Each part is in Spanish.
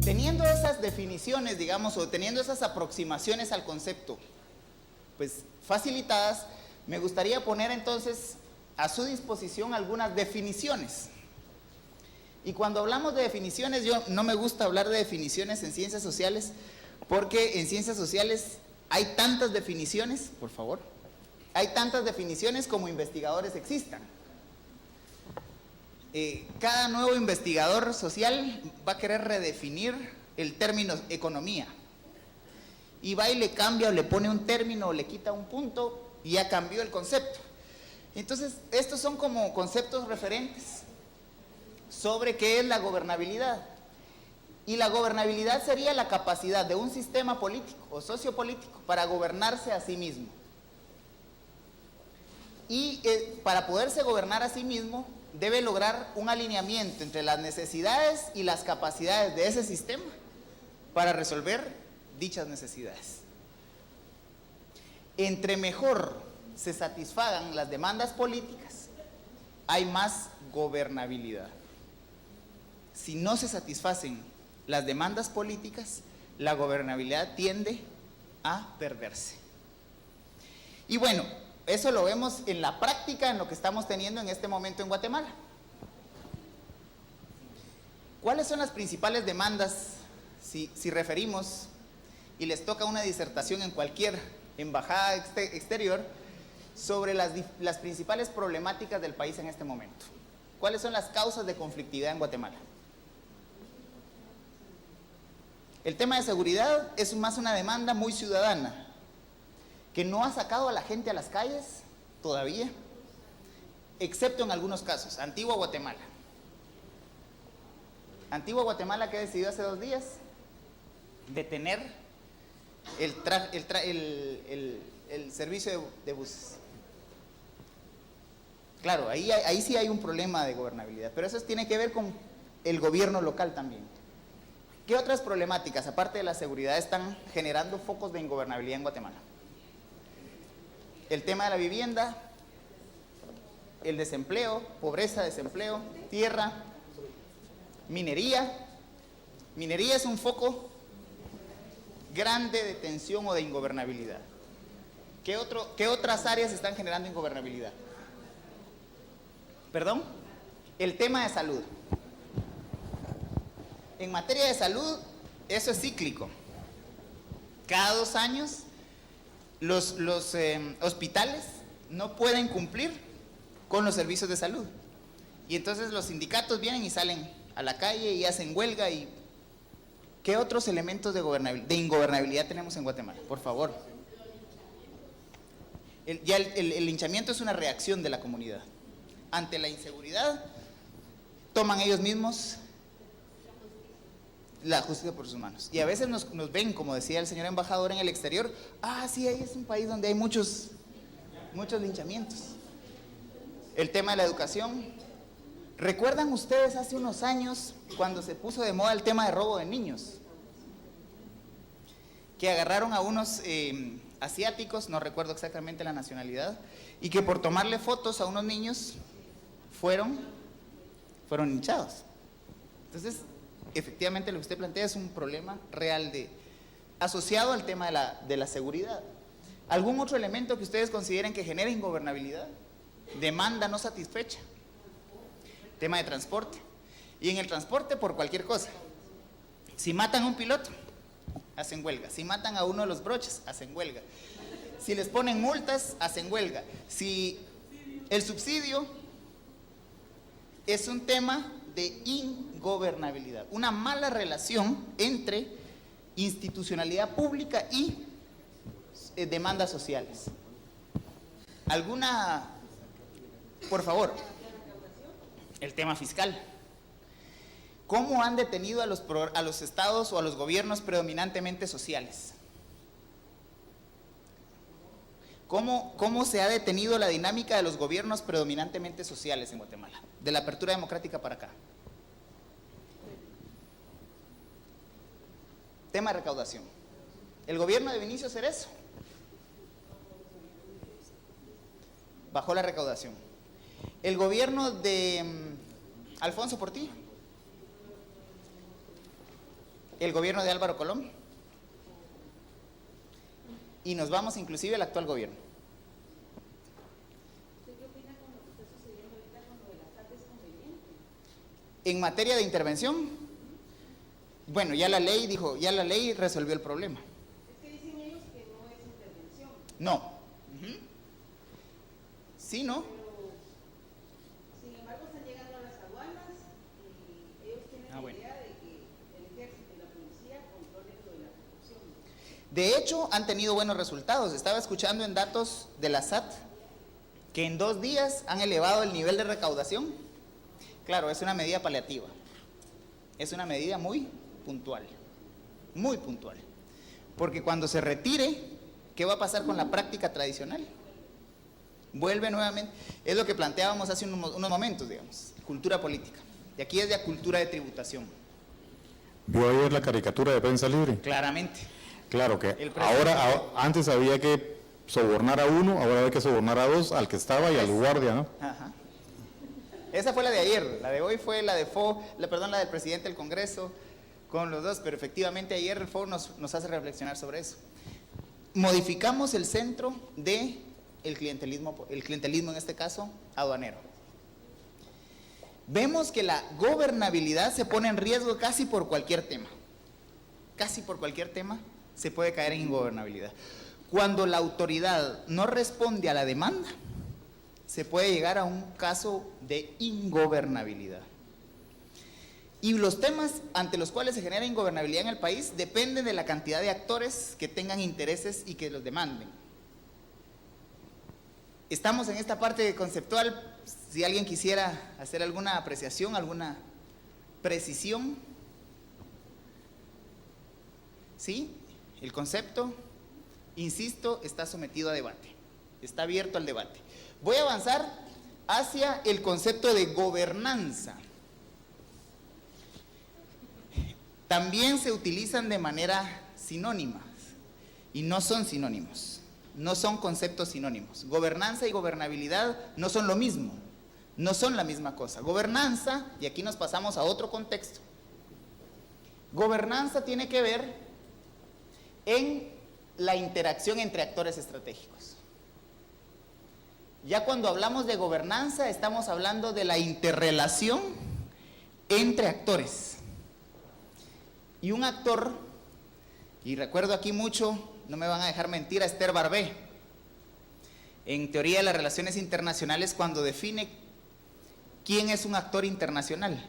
Teniendo esas definiciones, digamos, o teniendo esas aproximaciones al concepto, pues facilitadas, me gustaría poner entonces a su disposición algunas definiciones. Y cuando hablamos de definiciones, yo no me gusta hablar de definiciones en ciencias sociales, porque en ciencias sociales hay tantas definiciones, por favor, hay tantas definiciones como investigadores existan. Cada nuevo investigador social va a querer redefinir el término economía. Y va y le cambia o le pone un término o le quita un punto y ya cambió el concepto. Entonces, estos son como conceptos referentes sobre qué es la gobernabilidad. Y la gobernabilidad sería la capacidad de un sistema político o sociopolítico para gobernarse a sí mismo. Y para poderse gobernar a sí mismo, debe lograr un alineamiento entre las necesidades y las capacidades de ese sistema para resolver dichas necesidades. Entre mejor se satisfagan las demandas políticas, hay más gobernabilidad. Si no se satisfacen las demandas políticas, la gobernabilidad tiende a perderse. Y bueno, eso lo vemos en la práctica, en lo que estamos teniendo en este momento en Guatemala. ¿Cuáles son las principales demandas, si referimos, y les toca una disertación en cualquier embajada exterior, sobre las principales problemáticas del país en este momento? ¿Cuáles son las causas de conflictividad en Guatemala? El tema de seguridad es más una demanda muy ciudadana, que no ha sacado a la gente a las calles todavía, excepto en algunos casos. Antigua Guatemala. Antigua Guatemala, que decidió hace 2 días detener el servicio de buses. Claro, ahí sí hay un problema de gobernabilidad, pero eso tiene que ver con el gobierno local también. ¿Qué otras problemáticas, aparte de la seguridad, están generando focos de ingobernabilidad en Guatemala? El tema de la vivienda, el desempleo, pobreza, desempleo, tierra, minería. Minería es un foco grande de tensión o de ingobernabilidad. ¿Qué otras áreas están generando ingobernabilidad? ¿Perdón? El tema de salud. En materia de salud, eso es cíclico. Cada 2 años los hospitales no pueden cumplir con los servicios de salud. Y entonces los sindicatos vienen y salen a la calle y hacen huelga. Y ¿qué otros elementos de ingobernabilidad tenemos en Guatemala? Por favor. El linchamiento es una reacción de la comunidad. Ante la inseguridad, toman ellos mismos la justicia por sus manos. Y a veces nos ven, como decía el señor embajador, en el exterior. Sí, ahí es un país donde hay muchos linchamientos. El tema de la educación. ¿Recuerdan ustedes hace unos años cuando se puso de moda el tema de robo de niños? Que agarraron a unos asiáticos, no recuerdo exactamente la nacionalidad, y que por tomarle fotos a unos niños fueron linchados. Entonces, efectivamente lo que usted plantea es un problema real asociado al tema de la seguridad. ¿Algún otro elemento que ustedes consideren que genere ingobernabilidad? Demanda no satisfecha. Tema de transporte. Y en el transporte por cualquier cosa. Si matan a un piloto, hacen huelga. Si matan a uno de los broches, hacen huelga. Si les ponen multas, hacen huelga. Si el subsidio es un tema de ingobernabilidad, una mala relación entre institucionalidad pública y demandas sociales. ¿Alguna? Por favor. El tema fiscal. ¿Cómo han detenido a los estados o a los gobiernos predominantemente sociales? ¿Cómo se ha detenido la dinámica de los gobiernos predominantemente sociales en Guatemala? De la apertura democrática para acá. Tema de recaudación. El gobierno de Vinicio Cerezo bajó la recaudación. El gobierno de Alfonso Portillo el gobierno de Álvaro Colón y nos vamos inclusive al actual gobierno. ¿Usted qué opina con lo que está sucediendo ahorita con lo de la SAT? ¿Es conveniente? En materia de intervención, bueno, ya la ley dijo, ya la ley resolvió el problema. Es que dicen ellos que no es intervención. No. Sí, ¿no? Pero, sin embargo, están llegando a las aduanas y ellos tienen la idea de que el ejército y la policía controlen lo de la corrupción. De hecho, han tenido buenos resultados. Estaba escuchando en datos de la SAT que en 2 días han elevado el nivel de recaudación. Claro, es una medida paliativa. Es una medida muy puntual. Muy puntual. Porque cuando se retire, ¿qué va a pasar con la práctica tradicional? Vuelve nuevamente. Es lo que planteábamos hace unos momentos, digamos. Cultura política. Y aquí es de cultura de tributación. ¿Vio ayer la caricatura de Prensa Libre? Claramente. Claro que ahora, antes había que sobornar a uno, ahora hay que sobornar a 2, al que estaba y al guardia, ¿no? Ajá. Esa fue la de ayer, la de hoy fue la de la del presidente del Congreso, con los dos, pero efectivamente ayer el FO nos hace reflexionar sobre eso. Modificamos el centro de el clientelismo en este caso, aduanero. Vemos que la gobernabilidad se pone en riesgo casi por cualquier tema. Casi por cualquier tema se puede caer en ingobernabilidad. Cuando la autoridad no responde a la demanda, se puede llegar a un caso de ingobernabilidad. Y los temas ante los cuales se genera ingobernabilidad en el país dependen de la cantidad de actores que tengan intereses y que los demanden. Estamos en esta parte conceptual. Si alguien quisiera hacer alguna apreciación, alguna precisión. ¿Sí? El concepto, insisto, está sometido a debate. Está abierto al debate. Voy a avanzar hacia el concepto de gobernanza. También se utilizan de manera sinónima y no son sinónimos. No son conceptos sinónimos. Gobernanza y gobernabilidad no son lo mismo, no son la misma cosa. Gobernanza, y aquí nos pasamos a otro contexto. Gobernanza tiene que ver en la interacción entre actores estratégicos. Ya cuando hablamos de gobernanza, estamos hablando de la interrelación entre actores. Y un actor, y recuerdo aquí mucho, no me van a dejar mentir, a Esther Barbé, en Teoría de las Relaciones Internacionales, cuando define quién es un actor internacional.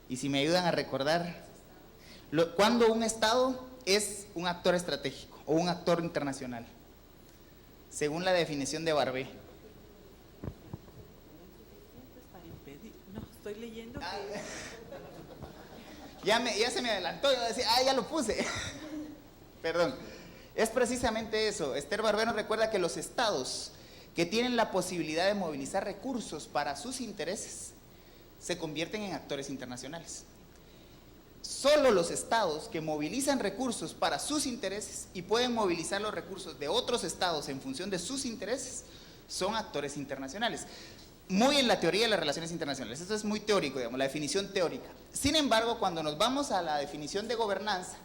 Y si me ayudan a recordar, cuando un Estado es un actor estratégico o un actor internacional, según la definición de Barbé. No, estoy leyendo. Ya se me adelantó, yo decía, ya lo puse. Perdón. Es precisamente eso. Esther Barbé nos recuerda que los estados que tienen la posibilidad de movilizar recursos para sus intereses se convierten en actores internacionales. Solo los estados que movilizan recursos para sus intereses y pueden movilizar los recursos de otros estados en función de sus intereses son actores internacionales. Muy en la teoría de las relaciones internacionales. Esto es muy teórico, digamos, la definición teórica. Sin embargo, cuando nos vamos a la definición de gobernanza,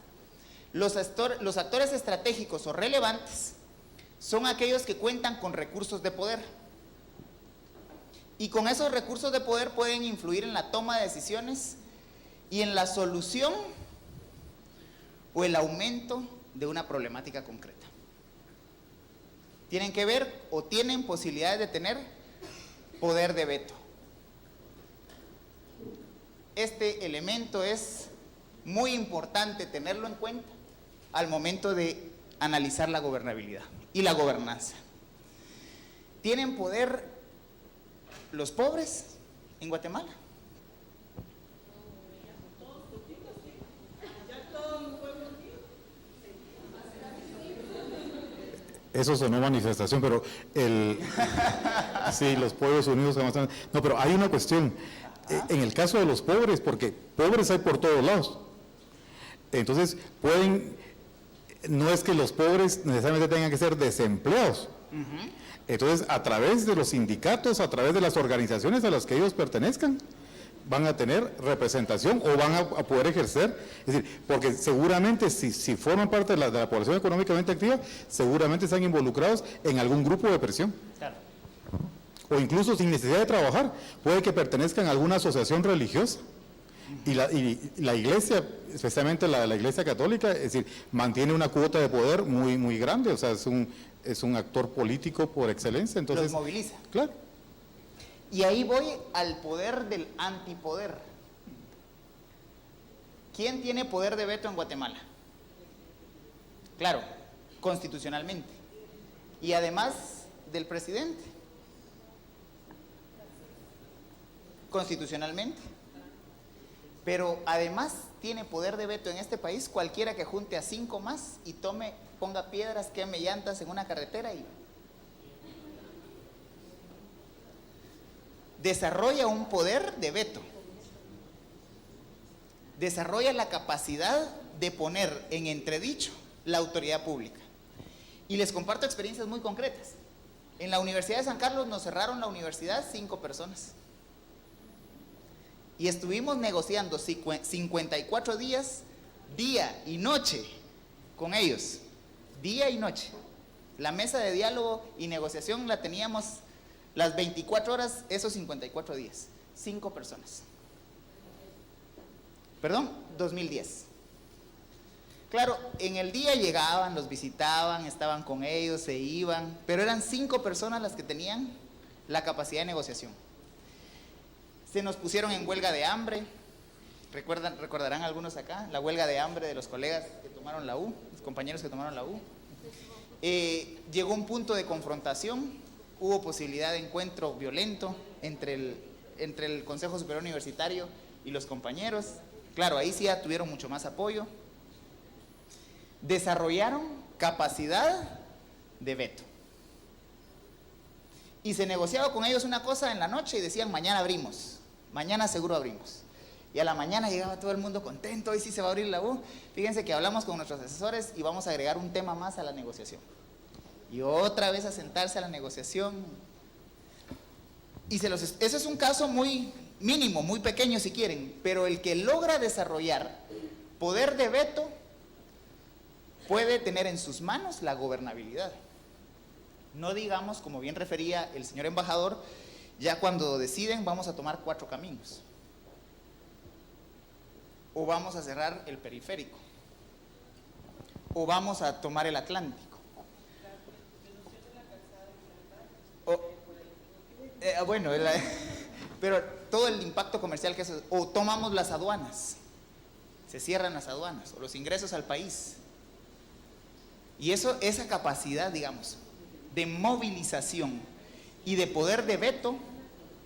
los actores estratégicos o relevantes son aquellos que cuentan con recursos de poder. Y con esos recursos de poder pueden influir en la toma de decisiones y en la solución o el aumento de una problemática concreta. Tienen que ver o tienen posibilidades de tener poder de veto. Este elemento es muy importante tenerlo en cuenta al momento de analizar la gobernabilidad y la gobernanza. ¿Tienen poder los pobres en Guatemala? Eso sonó manifestación, pero sí, los pueblos unidos. No, pero hay una cuestión. En el caso de los pobres, porque pobres hay por todos lados. Entonces, no es que los pobres necesariamente tengan que ser desempleados. Entonces, a través de los sindicatos, a través de las organizaciones a las que ellos pertenezcan, van a tener representación o van a poder ejercer, es decir, porque seguramente si forman parte de la población económicamente activa, seguramente están involucrados en algún grupo de presión. Claro. O incluso sin necesidad de trabajar, puede que pertenezcan a alguna asociación religiosa. Y la iglesia, especialmente la iglesia católica, es decir, mantiene una cuota de poder muy, muy grande, o sea, es un actor político por excelencia. Entonces, Los moviliza. Claro. Y ahí voy al poder del antipoder. ¿Quién tiene poder de veto en Guatemala? Claro, constitucionalmente. Y además del presidente. Constitucionalmente. Pero además tiene poder de veto en este país cualquiera que junte a 5 más y ponga piedras, queme llantas en una carretera y desarrolla un poder de veto. Desarrolla la capacidad de poner en entredicho la autoridad pública. Y les comparto experiencias muy concretas. En la Universidad de San Carlos nos cerraron la universidad 5 personas. Y estuvimos negociando 54 días, día y noche, con ellos. Día y noche. La mesa de diálogo y negociación la teníamos las 24 horas, esos 54 días. 5 personas. Perdón, 2010. Claro, en el día llegaban, los visitaban, estaban con ellos, se iban, pero eran 5 personas las que tenían la capacidad de negociación. Se nos pusieron en huelga de hambre. Recordarán algunos acá, la huelga de hambre de los colegas que tomaron la U, los compañeros que tomaron la U. Llegó un punto de confrontación, hubo posibilidad de encuentro violento entre el Consejo Superior Universitario y los compañeros. Claro, ahí sí ya tuvieron mucho más apoyo. Desarrollaron capacidad de veto. Y se negociaba con ellos una cosa en la noche y decían, mañana abrimos. Mañana seguro abrimos. Y a la mañana llegaba todo el mundo contento, hoy sí se va a abrir la U. Fíjense que hablamos con nuestros asesores y vamos a agregar un tema más a la negociación. Y otra vez a sentarse a la negociación. Y eso es un caso muy mínimo, muy pequeño si quieren, pero el que logra desarrollar poder de veto puede tener en sus manos la gobernabilidad. No digamos, como bien refería el señor embajador, ya cuando deciden vamos a tomar 4 caminos. O vamos a cerrar el periférico. O vamos a tomar el Atlántico. Bueno, pero todo el impacto comercial que eso, o tomamos las aduanas. Se cierran las aduanas, o los ingresos al país. Y esa capacidad, digamos, de movilización y de poder de veto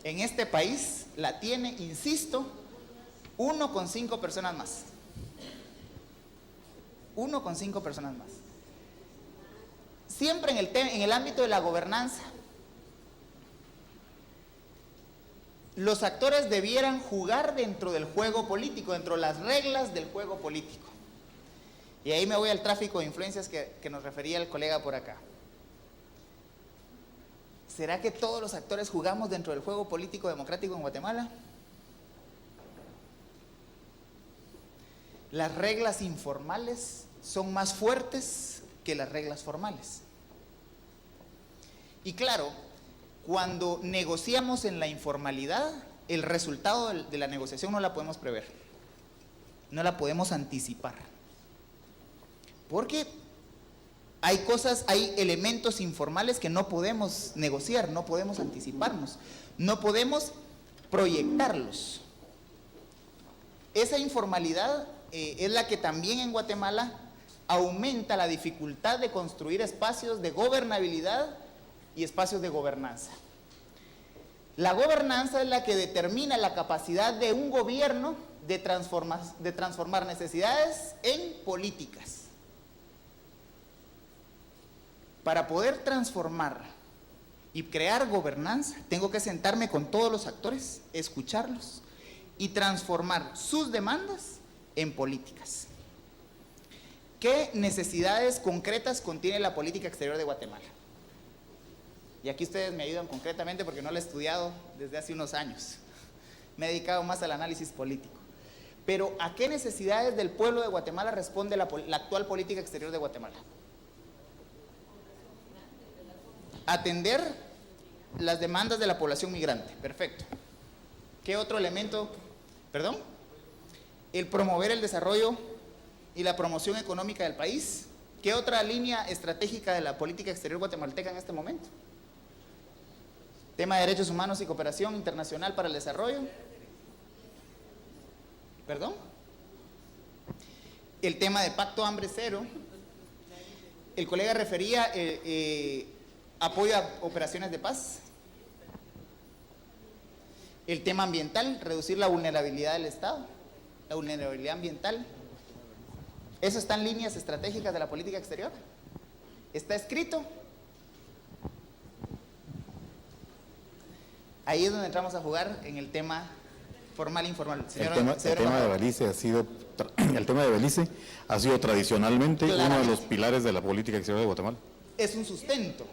en este país la tiene, insisto, 1 con 5 personas más. 1 con 5 personas más. Siempre en el ámbito de la gobernanza, los actores debieran jugar dentro del juego político, dentro de las reglas del juego político. Y ahí me voy al tráfico de influencias que nos refería el colega por acá. ¿Será que todos los actores jugamos dentro del juego político democrático en Guatemala? Las reglas informales son más fuertes que las reglas formales. Y claro, cuando negociamos en la informalidad, el resultado de la negociación no la podemos prever, no la podemos anticipar. Porque hay elementos informales que no podemos negociar, no podemos anticiparnos, no podemos proyectarlos. Esa informalidad es la que también en Guatemala aumenta la dificultad de construir espacios de gobernabilidad y espacios de gobernanza. La gobernanza es la que determina la capacidad de un gobierno de transformar necesidades en políticas. Para poder transformar y crear gobernanza, tengo que sentarme con todos los actores, escucharlos y transformar sus demandas en políticas. ¿Qué necesidades concretas contiene la política exterior de Guatemala? Y aquí ustedes me ayudan concretamente porque no la he estudiado desde hace unos años. me he dedicado más al análisis político. Pero ¿a qué necesidades del pueblo de Guatemala responde la actual política exterior de Guatemala? Atender las demandas de la población migrante, perfecto. ¿Qué otro elemento? ¿Perdón? El promover el desarrollo y la promoción económica del país. ¿Qué otra línea estratégica de la política exterior guatemalteca en este momento? Tema de derechos humanos y cooperación internacional para el desarrollo. ¿Perdón? El tema de pacto hambre cero. El colega refería apoyo a operaciones de paz. El tema ambiental, reducir la vulnerabilidad del Estado, la vulnerabilidad ambiental. Eso está en líneas estratégicas de la política exterior. Está escrito. Ahí es donde entramos a jugar en el tema formal e informal. El tema de Belice ha sido tradicionalmente uno de los pilares de la política exterior de Guatemala. Es un sustento.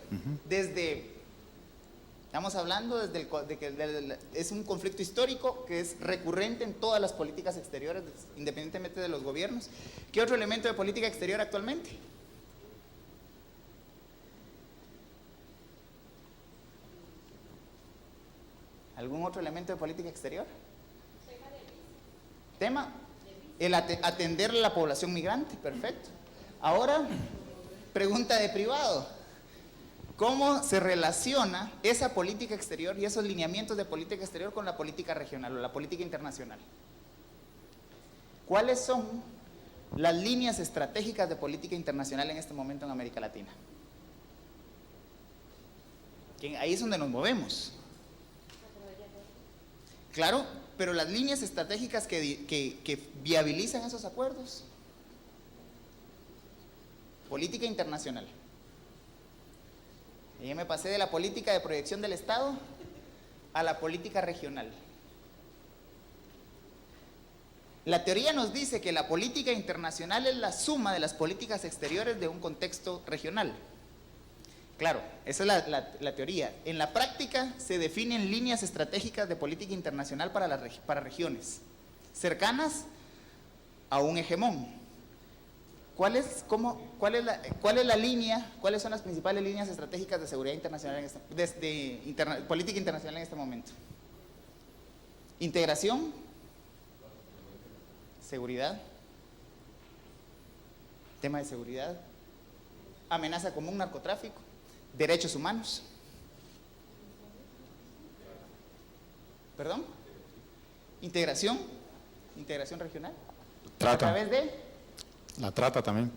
Estamos hablando de que es un conflicto histórico que es recurrente en todas las políticas exteriores, independientemente de los gobiernos. ¿Qué otro elemento de política exterior actualmente? ¿Algún otro elemento de política exterior? Tema, atender a la población migrante, perfecto. Ahora, pregunta de privado. ¿Cómo se relaciona esa política exterior y esos lineamientos de política exterior con la política regional o la política internacional? ¿Cuáles son las líneas estratégicas de política internacional en este momento en América Latina? Ahí es donde nos movemos. Claro, pero las líneas estratégicas que viabilizan esos acuerdos. Política internacional. Y ya me pasé de la política de proyección del Estado a la política regional. La teoría nos dice que la política internacional es la suma de las políticas exteriores de un contexto regional. Claro, esa es la teoría. En la práctica se definen líneas estratégicas de política internacional para regiones cercanas a un hegemón. ¿Cuál es la línea? ¿Cuáles son las principales líneas estratégicas de seguridad internacional política internacional en este momento? Integración, seguridad, tema de seguridad, amenaza común, narcotráfico, derechos humanos. ¿Perdón? Integración regional. Trata. A través de la trata también.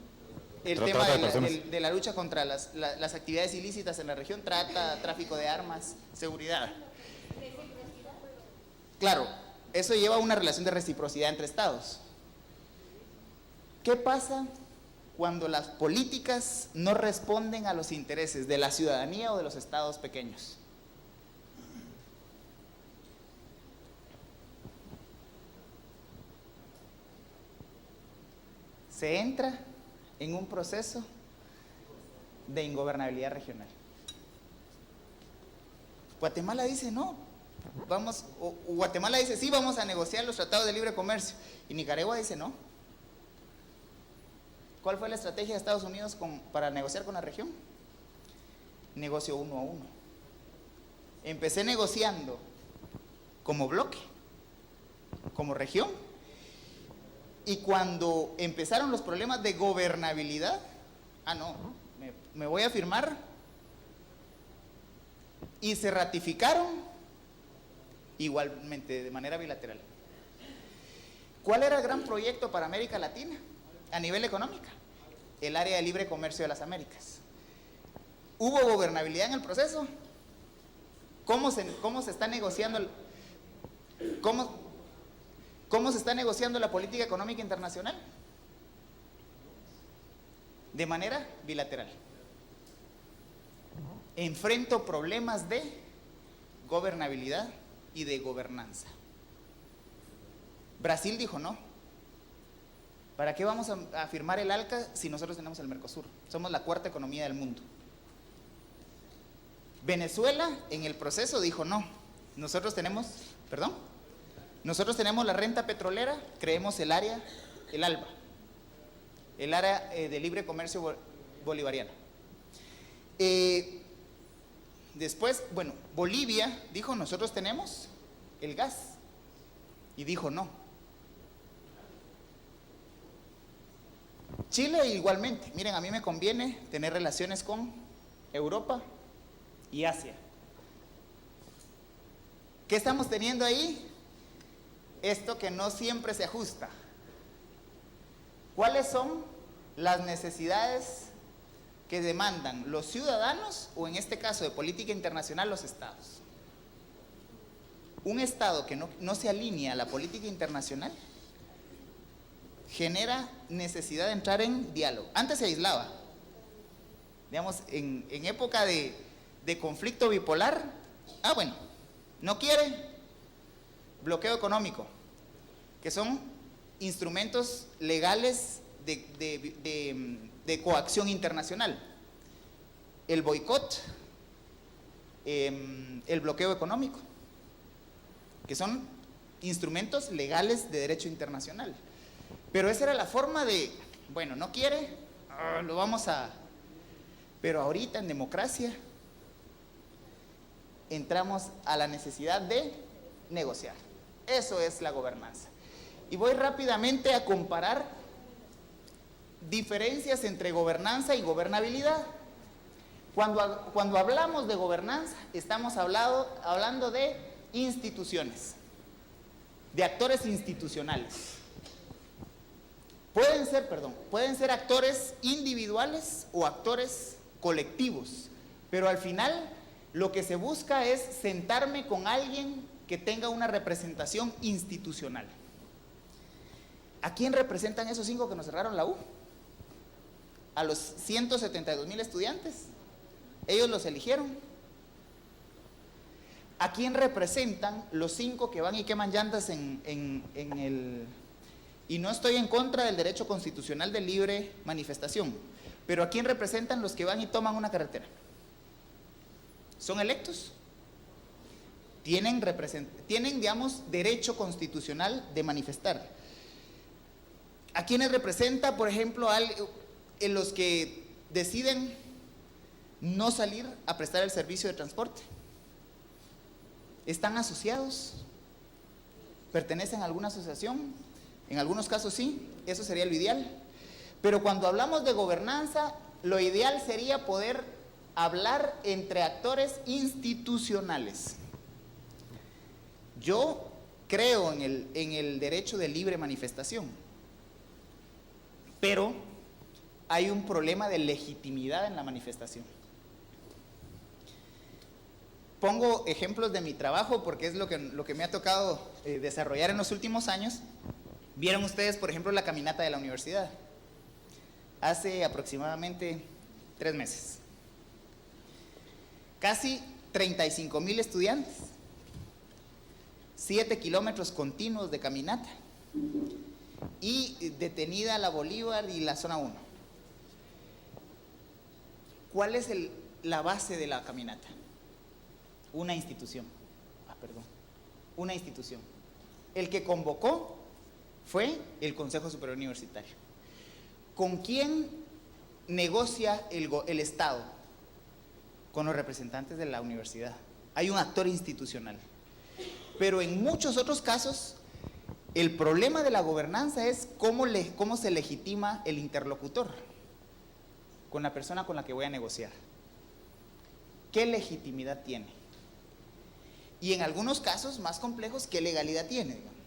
el tema de la lucha contra las actividades ilícitas en la región, trata, tráfico de armas, seguridad. Claro, eso lleva a una relación de reciprocidad entre estados. ¿Qué pasa cuando las políticas no responden a los intereses de la ciudadanía o de los estados pequeños? Se entra en un proceso de ingobernabilidad regional. Guatemala dice no, Guatemala dice sí, vamos a negociar los tratados de libre comercio, y Nicaragua dice no. ¿Cuál fue la estrategia de Estados Unidos para negociar con la región? Negocio 1 a 1. Empecé negociando como bloque, como región, y cuando empezaron los problemas de gobernabilidad, me voy a firmar, y se ratificaron igualmente de manera bilateral. ¿Cuál era el gran proyecto para América Latina a nivel económico? El área de libre comercio de las Américas. ¿Hubo gobernabilidad en el proceso? ¿Cómo se está negociando ¿Cómo se está negociando la política económica internacional? De manera bilateral. Enfrento problemas de gobernabilidad y de gobernanza. Brasil dijo no. ¿Para qué vamos a firmar el ALCA si nosotros tenemos el Mercosur? Somos la cuarta economía del mundo. Venezuela en el proceso dijo no. Nosotros tenemos, Nosotros tenemos la renta petrolera, creemos el área, el ALBA, el área de libre comercio bolivariano. Después, bueno, Bolivia dijo, nosotros tenemos el gas, y dijo no. Chile igualmente, miren, a mí me conviene tener relaciones con Europa y Asia. ¿Qué estamos teniendo ahí? Esto que no siempre se ajusta. ¿Cuáles son las necesidades que demandan los ciudadanos, o en este caso de política internacional, los estados? Un estado que no se alinea a la política internacional genera necesidad de entrar en diálogo. Antes se aislaba. Digamos, en época de conflicto bipolar, bueno, no quiere, bloqueo económico, que son instrumentos legales de coacción internacional. El boicot, el bloqueo económico, que son instrumentos legales de derecho internacional. Pero esa era la forma de, bueno, no quiere, lo vamos a... Pero ahorita en democracia entramos a la necesidad de negociar. Eso es la gobernanza. Y voy rápidamente a comparar diferencias entre gobernanza y gobernabilidad. Cuando hablamos de gobernanza, estamos hablando de instituciones, de actores institucionales. Pueden ser actores individuales o actores colectivos, pero al final lo que se busca es sentarme con alguien que tenga una representación institucional. ¿A quién representan esos 5 que nos cerraron la U? ¿A los 172,000 estudiantes? ¿Ellos los eligieron? ¿A quién representan los 5 que van y queman llantas en el... Y no estoy en contra del derecho constitucional de libre manifestación, pero ¿a quién representan los que van y toman una carretera? ¿Son electos? Tienen, digamos, derecho constitucional de manifestar. ¿A quiénes representa, por ejemplo, en los que deciden no salir a prestar el servicio de transporte? ¿Están asociados? ¿Pertenecen a alguna asociación? En algunos casos sí, eso sería lo ideal. Pero cuando hablamos de gobernanza, lo ideal sería poder hablar entre actores institucionales. Yo creo en el derecho de libre manifestación, pero hay un problema de legitimidad en la manifestación. Pongo ejemplos de mi trabajo porque es lo que me ha tocado desarrollar en los últimos años. Vieron ustedes, por ejemplo, la caminata de la universidad, hace aproximadamente 3 meses. Casi 35,000 estudiantes, 7 kilómetros continuos de caminata, y detenida la Bolívar y la zona 1. ¿Cuál es la base de la caminata? Una institución. Una institución. El que convocó fue el Consejo Superior Universitario. ¿Con quién negocia el Estado? Con los representantes de la universidad. Hay un actor institucional. Pero en muchos otros casos, el problema de la gobernanza es cómo se legitima el interlocutor con la persona con la que voy a negociar. ¿Qué legitimidad tiene? Y en algunos casos más complejos, ¿qué legalidad tiene? Digamos.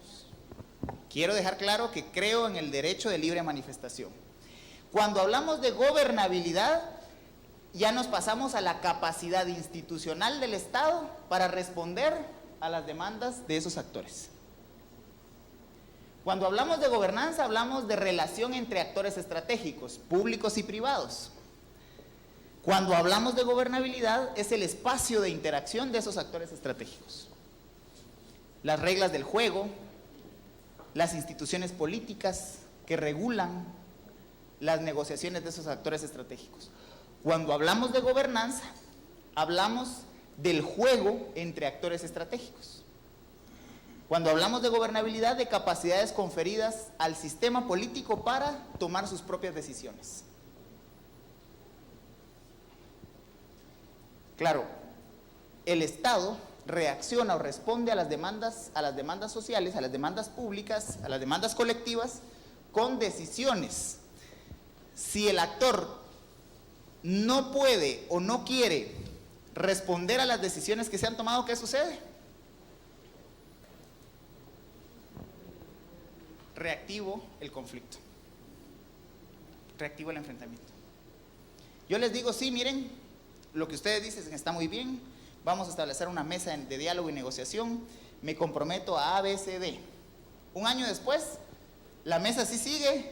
Quiero dejar claro que creo en el derecho de libre manifestación. Cuando hablamos de gobernabilidad, ya nos pasamos a la capacidad institucional del Estado para responder a las demandas de esos actores. Cuando hablamos de gobernanza, hablamos de relación entre actores estratégicos, públicos y privados. Cuando hablamos de gobernabilidad, es el espacio de interacción de esos actores estratégicos. Las reglas del juego, las instituciones políticas que regulan las negociaciones de esos actores estratégicos. Cuando hablamos de gobernanza, hablamos del juego entre actores estratégicos. Cuando hablamos de gobernabilidad, de capacidades conferidas al sistema político para tomar sus propias decisiones. Claro, el Estado reacciona o responde a las demandas sociales, a las demandas públicas, a las demandas colectivas, con decisiones. Si el actor no puede o no quiere responder a las decisiones que se han tomado, ¿qué sucede? Reactivo el conflicto, reactivo el enfrentamiento. Yo les digo, sí, miren, lo que ustedes dicen está muy bien, vamos a establecer una mesa de diálogo y negociación, me comprometo a A, B, C, D. Un año después, la mesa sí sigue,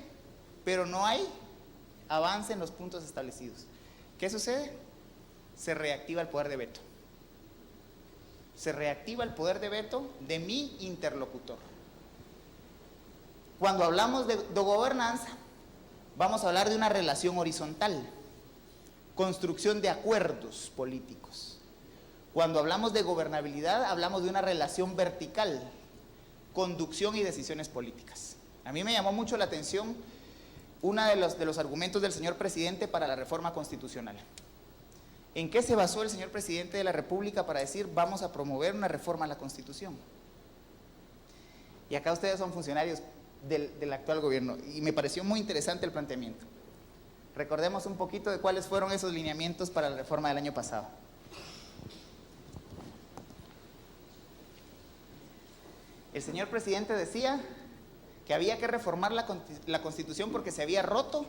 pero no hay avance en los puntos establecidos. ¿Qué sucede? Se reactiva el poder de veto. Se reactiva el poder de veto de mi interlocutor. Cuando hablamos de gobernanza, vamos a hablar de una relación horizontal, construcción de acuerdos políticos. Cuando hablamos de gobernabilidad, hablamos de una relación vertical, conducción y decisiones políticas. A mí me llamó mucho la atención uno de los argumentos del señor presidente para la reforma constitucional. ¿En qué se basó el señor presidente de la República para decir vamos a promover una reforma a la Constitución? Y acá ustedes son funcionarios del actual gobierno y me pareció muy interesante el planteamiento. Recordemos un poquito de cuáles fueron esos lineamientos para la reforma del año pasado. El señor presidente decía que había que reformar la Constitución porque se había roto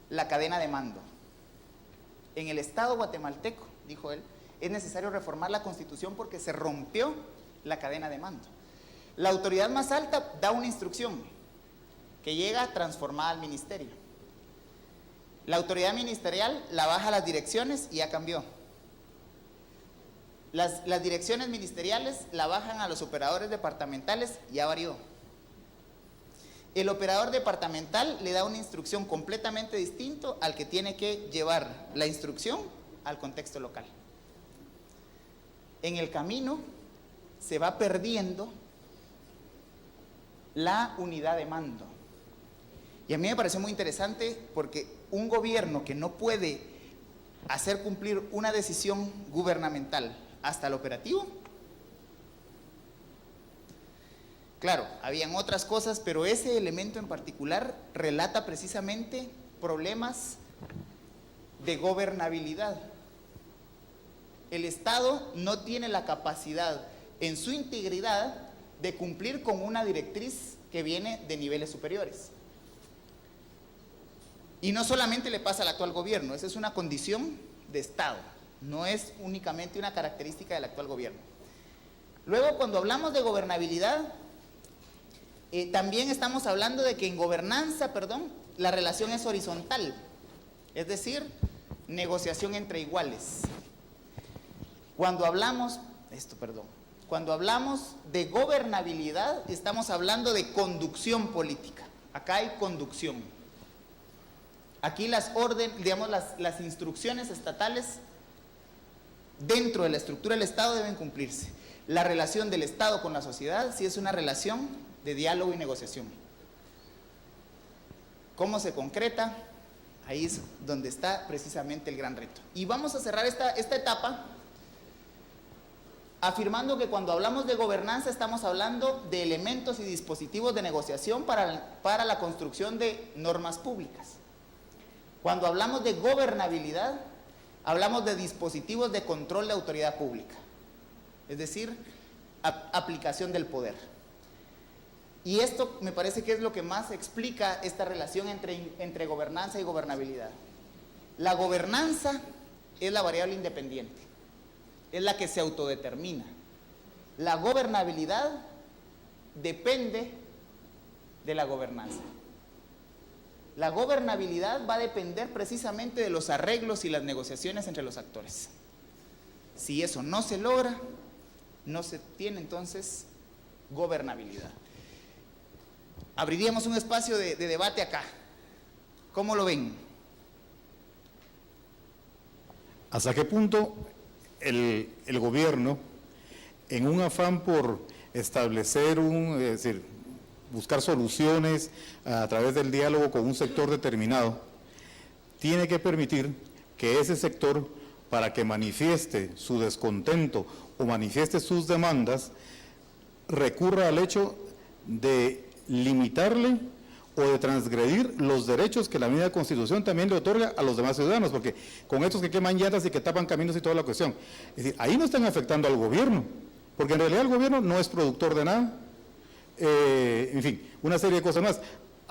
la cadena de mando. En el Estado guatemalteco, dijo él, es necesario reformar la Constitución porque se rompió la cadena de mando. La autoridad más alta da una instrucción que llega transformada al ministerio. La autoridad ministerial la baja a las direcciones y ya cambió. Las direcciones ministeriales la bajan a los operadores departamentales y ya varió. El operador departamental le da una instrucción completamente distinta al que tiene que llevar la instrucción al contexto local. En el camino se va perdiendo la unidad de mando. Y a mí me pareció muy interesante porque un gobierno que no puede hacer cumplir una decisión gubernamental hasta el operativo, claro, habían otras cosas, pero ese elemento en particular relata precisamente problemas de gobernabilidad. El Estado no tiene la capacidad en su integridad de cumplir con una directriz que viene de niveles superiores. Y no solamente le pasa al actual gobierno, esa es una condición de Estado, no es únicamente una característica del actual gobierno. Luego, cuando hablamos de gobernabilidad, también estamos hablando de que en gobernanza, la relación es horizontal, es decir, negociación entre iguales. Cuando hablamos de gobernabilidad, estamos hablando de conducción política. Acá hay conducción. Aquí las instrucciones estatales dentro de la estructura del Estado deben cumplirse. La relación del Estado con la sociedad sí es una relación de diálogo y negociación. ¿Cómo se concreta? Ahí es donde está precisamente el gran reto. Y vamos a cerrar esta etapa afirmando que cuando hablamos de gobernanza estamos hablando de elementos y dispositivos de negociación para la construcción de normas públicas. Cuando hablamos de gobernabilidad, hablamos de dispositivos de control de autoridad pública, es decir, aplicación del poder. Y esto me parece que es lo que más explica esta relación entre gobernanza y gobernabilidad. La gobernanza es la variable independiente, es la que se autodetermina. La gobernabilidad depende de la gobernanza. La gobernabilidad va a depender precisamente de los arreglos y las negociaciones entre los actores. Si eso no se logra, no se tiene entonces gobernabilidad. Abriríamos un espacio de debate acá. ¿Cómo lo ven? ¿Hasta qué punto el gobierno en un afán por establecer es decir, buscar soluciones a través del diálogo con un sector determinado, tiene que permitir que ese sector, para que manifieste su descontento o manifieste sus demandas, recurra al hecho de limitarle o de transgredir los derechos que la misma Constitución también le otorga a los demás ciudadanos, porque con estos que queman llantas y que tapan caminos y toda la cuestión, es decir, ahí no están afectando al gobierno, porque en realidad el gobierno no es productor de nada, en fin, una serie de cosas más.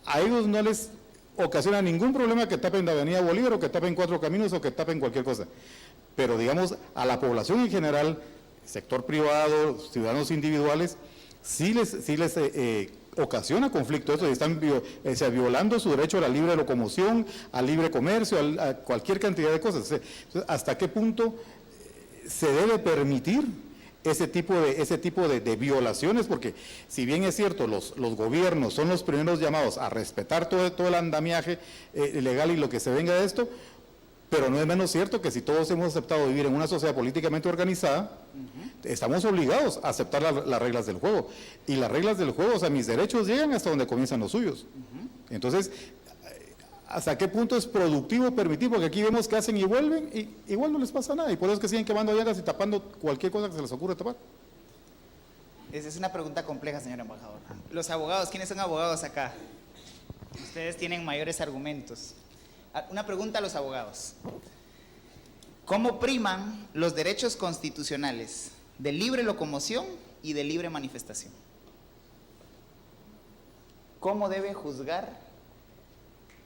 A ellos no les ocasiona ningún problema que tapen la avenida Bolívar o que tapen 4 caminos o que tapen cualquier cosa, pero digamos a la población en general, sector privado, ciudadanos individuales, sí les ocasiona conflicto eso, y están violando su derecho a la libre locomoción, al libre comercio, a cualquier cantidad de cosas. Entonces, ¿hasta qué punto se debe permitir ese tipo de violaciones? Porque si bien es cierto, los gobiernos son los primeros llamados a respetar todo el andamiaje legal y lo que se venga de esto, pero no es menos cierto que si todos hemos aceptado vivir en una sociedad políticamente organizada, estamos obligados a aceptar las reglas del juego. Y las reglas del juego, o sea, mis derechos llegan hasta donde comienzan los suyos. Entonces, ¿hasta qué punto es productivo permitir? Porque aquí vemos que hacen y vuelven y igual no les pasa nada. Y por eso es que siguen quemando llantas y tapando cualquier cosa que se les ocurra tapar. Esa es una pregunta compleja, señor embajador. Los abogados, ¿quiénes son abogados acá? Ustedes tienen mayores argumentos. Una pregunta a los abogados. ¿Cómo priman los derechos constitucionales de libre locomoción y de libre manifestación? ¿Cómo debe juzgar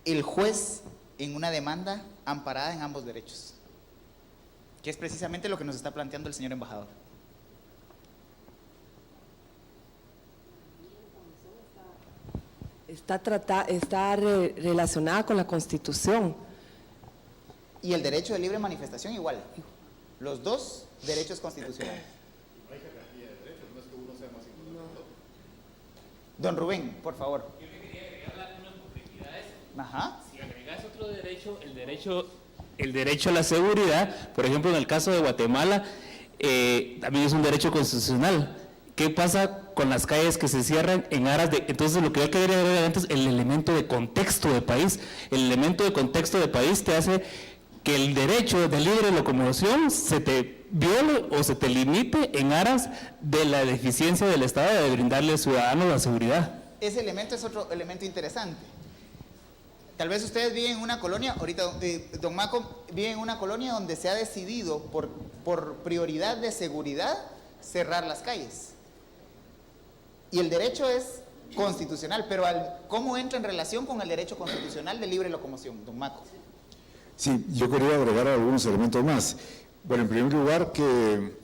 el juez en una demanda amparada en ambos derechos? Que es precisamente lo que nos está planteando el señor embajador. Está relacionada con la Constitución. Y el derecho de libre manifestación igual. Los dos derechos constitucionales. No hay jerarquía de derechos, no es que uno sea más importante. Don Rubén, por favor. Yo le quería agregar unas complejidades. Ajá. Si agregas otro derecho, el derecho a la seguridad, por ejemplo, en el caso de Guatemala, también es un derecho constitucional. ¿Qué pasa con las calles que se cierran en aras de...? Entonces, lo que yo quería agregar antes, el elemento de contexto de país. El elemento de contexto de país te hace que el derecho de libre locomoción se te viole o se te limite en aras de la deficiencia del Estado de brindarle al ciudadano la seguridad. Ese elemento es otro elemento interesante. Tal vez ustedes viven en una colonia, ahorita don Maco vive en una colonia donde se ha decidido por prioridad de seguridad cerrar las calles. Y el derecho es constitucional, pero ¿cómo entra en relación con el derecho constitucional de libre locomoción, don Maco? Sí, yo quería agregar algunos elementos más. Bueno, en primer lugar, que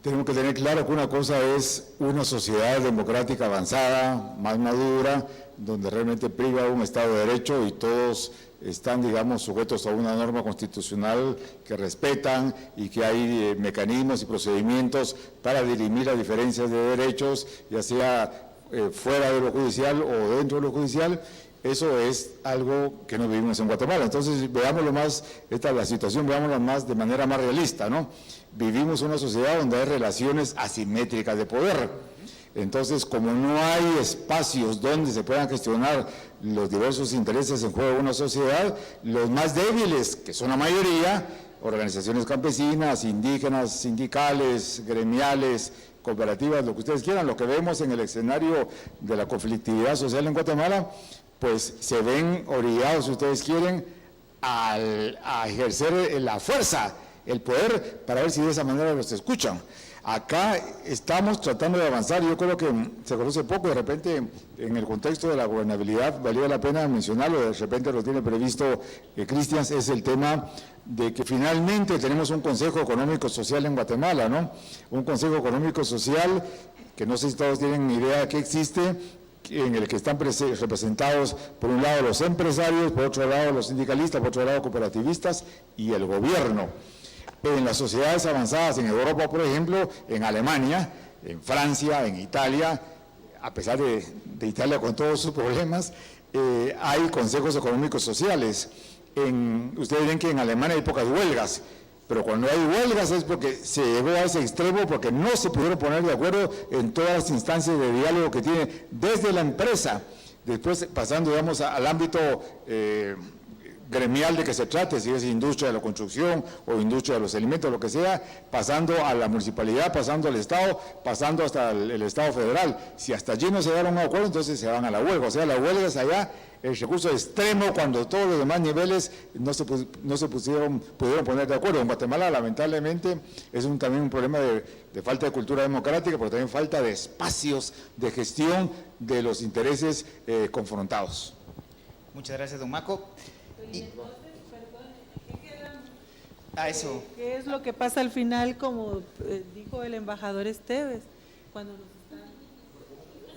tenemos que tener claro que una cosa es una sociedad democrática avanzada, más madura, donde realmente priva un Estado de Derecho y todos están, digamos, sujetos a una norma constitucional que respetan y que hay mecanismos y procedimientos para dirimir las diferencias de derechos, ya sea fuera de lo judicial o dentro de lo judicial. Eso es algo que no vivimos en Guatemala. Entonces, veámoslo más, la situación, veámosla más de manera más realista, ¿no? Vivimos una sociedad donde hay relaciones asimétricas de poder. Entonces, como no hay espacios donde se puedan gestionar los diversos intereses en juego de una sociedad, los más débiles, que son la mayoría, organizaciones campesinas, indígenas, sindicales, gremiales, cooperativas, lo que ustedes quieran, lo que vemos en el escenario de la conflictividad social en Guatemala, pues se ven orillados, si ustedes quieren, a ejercer la fuerza, el poder, para ver si de esa manera los escuchan. Acá estamos tratando de avanzar, yo creo que se conoce poco, de repente en el contexto de la gobernabilidad, valía la pena mencionarlo, de repente lo tiene previsto Cristian, es el tema de que finalmente tenemos un Consejo Económico Social en Guatemala, ¿no? Un Consejo Económico Social que no sé si todos tienen idea de qué existe, en el que están representados por un lado los empresarios, por otro lado los sindicalistas, por otro lado cooperativistas y el gobierno. En las sociedades avanzadas en Europa, por ejemplo, en Alemania, en Francia, en Italia, a pesar de Italia con todos sus problemas, hay consejos económicos sociales. Ustedes ven que en Alemania hay pocas huelgas, Pero cuando hay huelgas es porque se llegó a ese extremo, porque no se pudieron poner de acuerdo en todas las instancias de diálogo que tiene desde la empresa, después pasando, digamos, al ámbito gremial de que se trate, si es industria de la construcción o industria de los alimentos, lo que sea, pasando a la municipalidad, pasando al Estado, pasando hasta el Estado federal. Si hasta allí no se dieron un acuerdo, entonces se van a la huelga. O sea, la huelga es allá el recurso extremo cuando todos los demás niveles no se pudieron poner de acuerdo. En Guatemala, lamentablemente, es también un problema de falta de cultura democrática, pero también falta de espacios de gestión de los intereses confrontados. Muchas gracias, don Maco. Y entonces, perdón, ¿qué queda? Eso. ¿Qué es lo que pasa al final, como dijo el embajador Esteves, cuando nos están...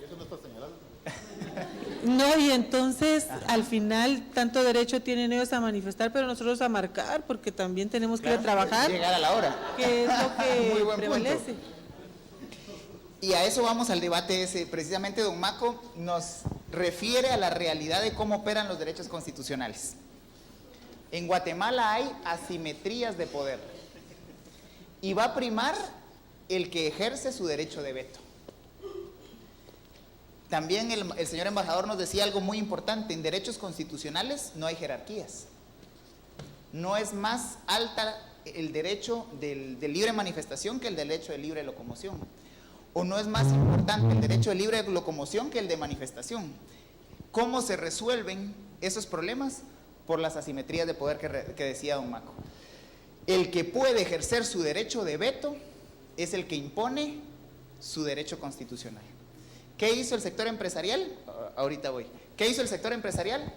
Eso no está señalado. No, y entonces al final tanto derecho tienen ellos a manifestar, pero nosotros a marcar, porque también tenemos que ir a trabajar, Llegar a la hora. que es lo Muy que buen prevalece. punto. Y a eso vamos al debate ese. Precisamente don Maco nos refiere a la realidad de cómo operan los derechos constitucionales. En Guatemala hay asimetrías de poder y va a primar el que ejerce su derecho de veto. También el señor embajador nos decía algo muy importante: en derechos constitucionales no hay jerarquías. No es más alta el derecho de libre manifestación que el derecho de libre locomoción. O no es más importante el derecho de libre locomoción que el de manifestación. ¿Cómo se resuelven esos problemas? Por las asimetrías de poder que decía don Maco. El que puede ejercer su derecho de veto es el que impone su derecho constitucional. ¿Qué hizo el sector empresarial? Ahorita voy. ¿Qué hizo el sector empresarial?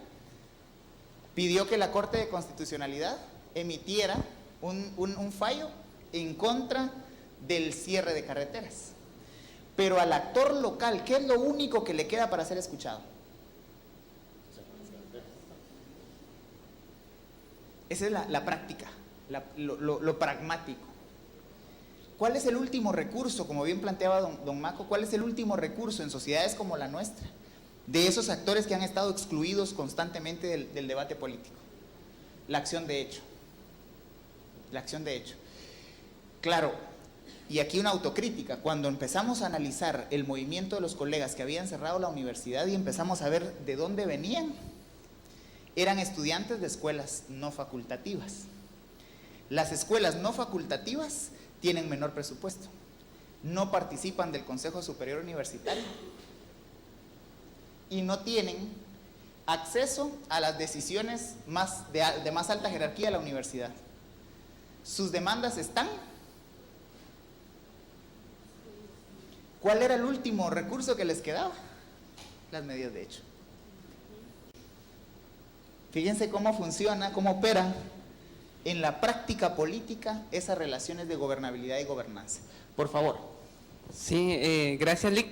Pidió que la Corte de Constitucionalidad emitiera un fallo en contra del cierre de carreteras. Pero al actor local, ¿qué es lo único que le queda para ser escuchado? Esa es la práctica, lo pragmático. ¿Cuál es el último recurso? Como bien planteaba don Maco, ¿cuál es el último recurso en sociedades como la nuestra, de esos actores que han estado excluidos constantemente del debate político? La acción de hecho. La acción de hecho. Claro, y aquí una autocrítica: cuando empezamos a analizar el movimiento de los colegas que habían cerrado la universidad y empezamos a ver de dónde venían, eran estudiantes de escuelas no facultativas. Las escuelas no facultativas tienen menor presupuesto, no participan del Consejo Superior Universitario y no tienen acceso a las decisiones de más alta jerarquía de la universidad. Sus demandas están. ¿Cuál era el último recurso que les quedaba? Las medidas de hecho. Fíjense cómo funciona, cómo opera en la práctica política esas relaciones de gobernabilidad y gobernanza. Por favor. Sí, gracias, Lic.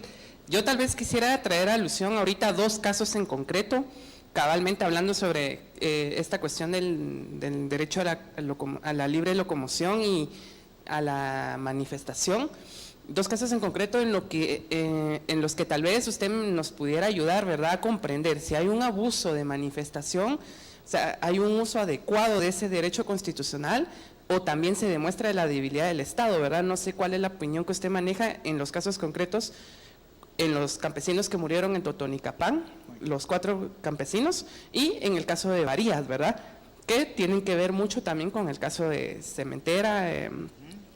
Yo tal vez quisiera traer a alusión ahorita dos casos en concreto, cabalmente hablando sobre esta cuestión del derecho a la libre locomoción y a la manifestación. Dos casos en concreto en los que tal vez usted nos pudiera ayudar, ¿verdad?, a comprender si hay un abuso de manifestación, o sea, hay un uso adecuado de ese derecho constitucional, o también se demuestra la debilidad del Estado, ¿verdad? No sé cuál es la opinión que usted maneja en los casos concretos, en los campesinos que murieron en Totonicapán, los 4 campesinos, y en el caso de Varías, ¿verdad?, que tienen que ver mucho también con el caso de Cementera,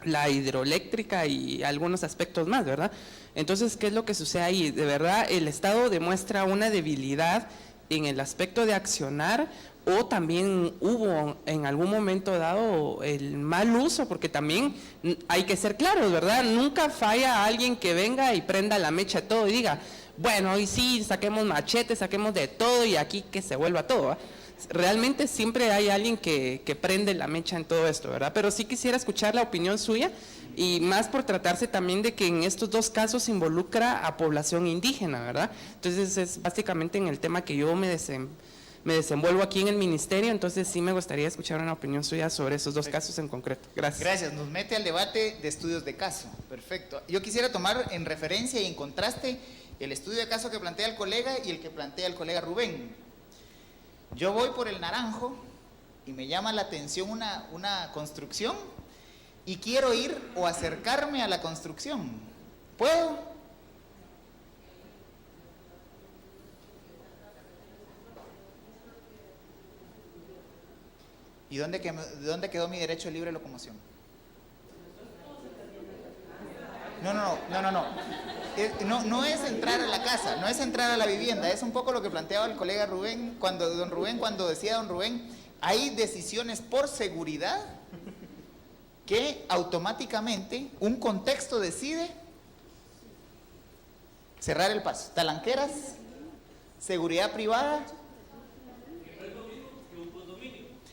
la hidroeléctrica y algunos aspectos más, ¿verdad? Entonces, ¿qué es lo que sucede ahí? De verdad, el Estado demuestra una debilidad en el aspecto de accionar, o también hubo en algún momento dado el mal uso, porque también hay que ser claros, ¿verdad? Nunca falla alguien que venga y prenda la mecha de todo y diga, bueno, hoy sí, saquemos machetes, saquemos de todo y aquí que se vuelva todo, ¿verdad? Realmente siempre hay alguien que prende la mecha en todo esto, ¿verdad? Pero sí quisiera escuchar la opinión suya, y más por tratarse también de que en estos dos casos involucra a población indígena, ¿verdad? Entonces es básicamente en el tema que yo me desenvuelvo aquí en el ministerio, entonces sí me gustaría escuchar una opinión suya sobre esos dos casos en concreto. Gracias. Gracias, nos mete al debate de estudios de caso. Perfecto. Yo quisiera tomar en referencia y en contraste el estudio de caso que plantea el colega y el que plantea el colega Rubén. Yo voy por el naranjo y me llama la atención una construcción y quiero ir o acercarme a la construcción, ¿puedo? ¿Y dónde quedó mi derecho de libre locomoción? No es entrar a la casa, no es entrar a la vivienda, es un poco lo que planteaba el colega Rubén, cuando decía don Rubén, hay decisiones por seguridad que automáticamente un contexto decide cerrar el paso. Talanqueras, seguridad privada.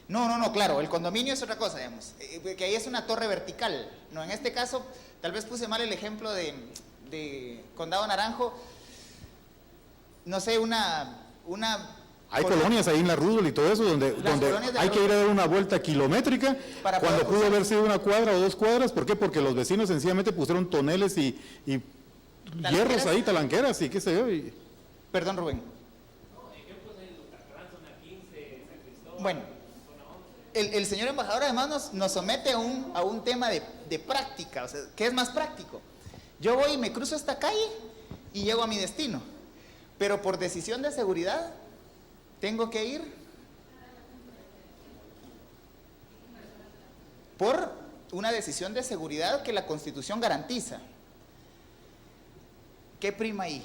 No, claro, el condominio es otra cosa, digamos, que ahí es una torre vertical. No, en este caso, tal vez puse mal el ejemplo de Condado Naranjo, no sé, Hay colonias ahí en la Roosevelt y todo eso, donde hay que ir a dar una vuelta kilométrica, cuando pudo haber sido una cuadra o 2 cuadras. ¿Por qué? Porque los vecinos sencillamente pusieron toneles y hierros ahí, talanqueras y qué sé yo. Perdón, Rubén. Bueno, el señor embajador además nos somete a un tema de práctica. O sea, ¿qué es más práctico? Yo voy y me cruzo esta calle y llego a mi destino, pero por decisión de seguridad tengo que ir por una decisión de seguridad que la Constitución garantiza. ¿Qué prima ahí?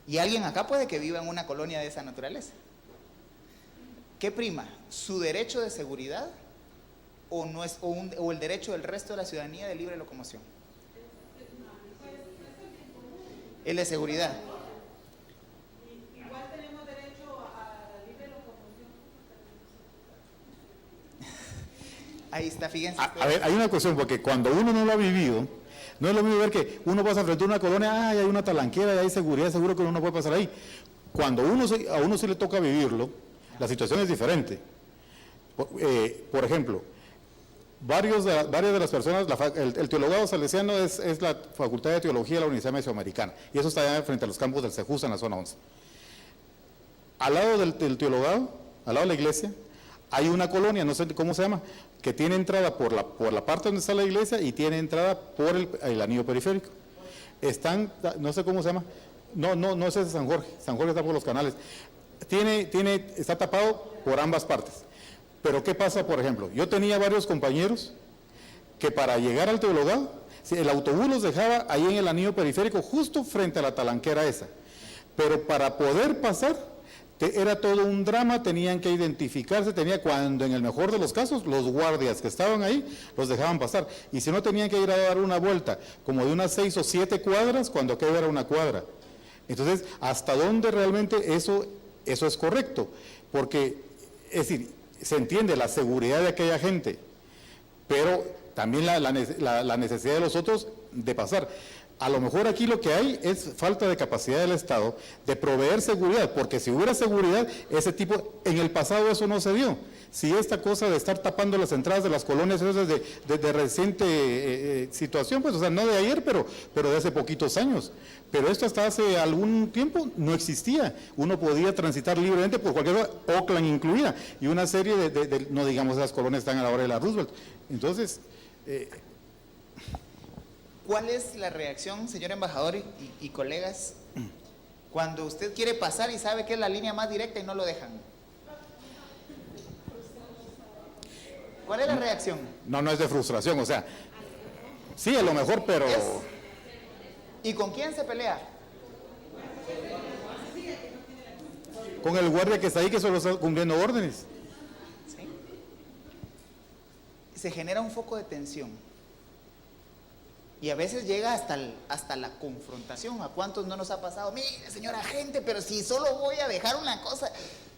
Y alguien acá puede que viva en una colonia de esa naturaleza. ¿Qué prima? ¿Su derecho de seguridad o el derecho del resto de la ciudadanía de libre locomoción? El de seguridad. Igual tenemos derecho a la libre locomoción. Ahí está, fíjense. A ver, hay una cuestión, porque cuando uno no lo ha vivido, no es lo mismo ver que uno pasa frente a una colonia, hay una talanquera, hay seguridad, seguro que uno no puede pasar ahí. Cuando a uno sí le toca vivirlo, la situación es diferente. Por ejemplo, varias de las personas, el teologado salesiano es la Facultad de Teología de la Universidad Mesoamericana, y eso está allá frente a los campos del Cejusa en la zona 11. Al lado del teologado, al lado de la iglesia, hay una colonia, no sé cómo se llama, que tiene entrada por la parte donde está la iglesia y tiene entrada por el anillo periférico. No sé cómo se llama, no es ese San Jorge está por los canales. Está tapado por ambas partes. Pero ¿qué pasa, por ejemplo? Yo tenía varios compañeros que para llegar al teologado, el autobús los dejaba ahí en el anillo periférico, justo frente a la talanquera esa. Pero para poder pasar, era todo un drama, tenían que identificarse, cuando en el mejor de los casos, los guardias que estaban ahí, los dejaban pasar. Y si no, tenían que ir a dar una vuelta, como de unas 6 o 7 cuadras, cuando aquello era una cuadra. Entonces, ¿hasta dónde realmente eso es correcto? Porque, es decir, se entiende la seguridad de aquella gente, pero también la necesidad de los otros de pasar. A lo mejor aquí lo que hay es falta de capacidad del Estado de proveer seguridad, porque si hubiera seguridad, en el pasado eso no se dio. Si esta cosa de estar tapando las entradas de las colonias, eso es de reciente situación, pues, o sea, no de ayer, pero de hace poquitos años. Pero esto hasta hace algún tiempo no existía. Uno podía transitar libremente por cualquier lugar, Oakland incluida, y una serie no digamos esas colonias están a la hora de la Roosevelt. Entonces, ¿cuál es la reacción, señor embajador y colegas, cuando usted quiere pasar y sabe que es la línea más directa y no lo dejan? ¿Cuál es la reacción? No es de frustración, o sea, sí, a lo mejor, pero... ¿Y con quién se pelea? Con el guardia que está ahí, que solo está cumpliendo órdenes. ¿Sí? Se genera un foco de tensión. Y a veces llega hasta la confrontación. ¿A cuántos no nos ha pasado? Mire, señor agente, pero si solo voy a dejar una cosa.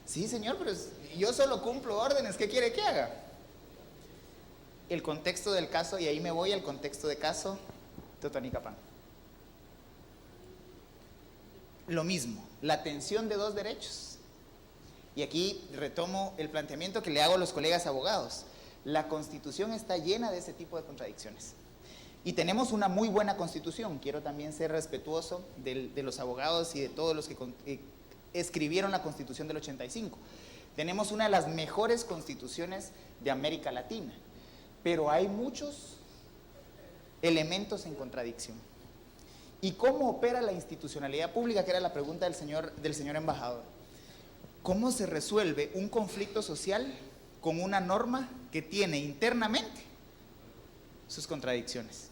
Sí, señor, pero yo solo cumplo órdenes. ¿Qué quiere que haga? El contexto del caso, y ahí me voy al contexto de caso Totonicapán. Lo mismo, la tensión de dos derechos. Y aquí retomo el planteamiento que le hago a los colegas abogados. La Constitución está llena de ese tipo de contradicciones. Y tenemos una muy buena Constitución. Quiero también ser respetuoso de los abogados y de todos los que escribieron la Constitución del 85. Tenemos una de las mejores constituciones de América Latina, pero hay muchos elementos en contradicción. ¿Y cómo opera la institucionalidad pública? Que era la pregunta del señor embajador. ¿Cómo se resuelve un conflicto social con una norma que tiene internamente sus contradicciones?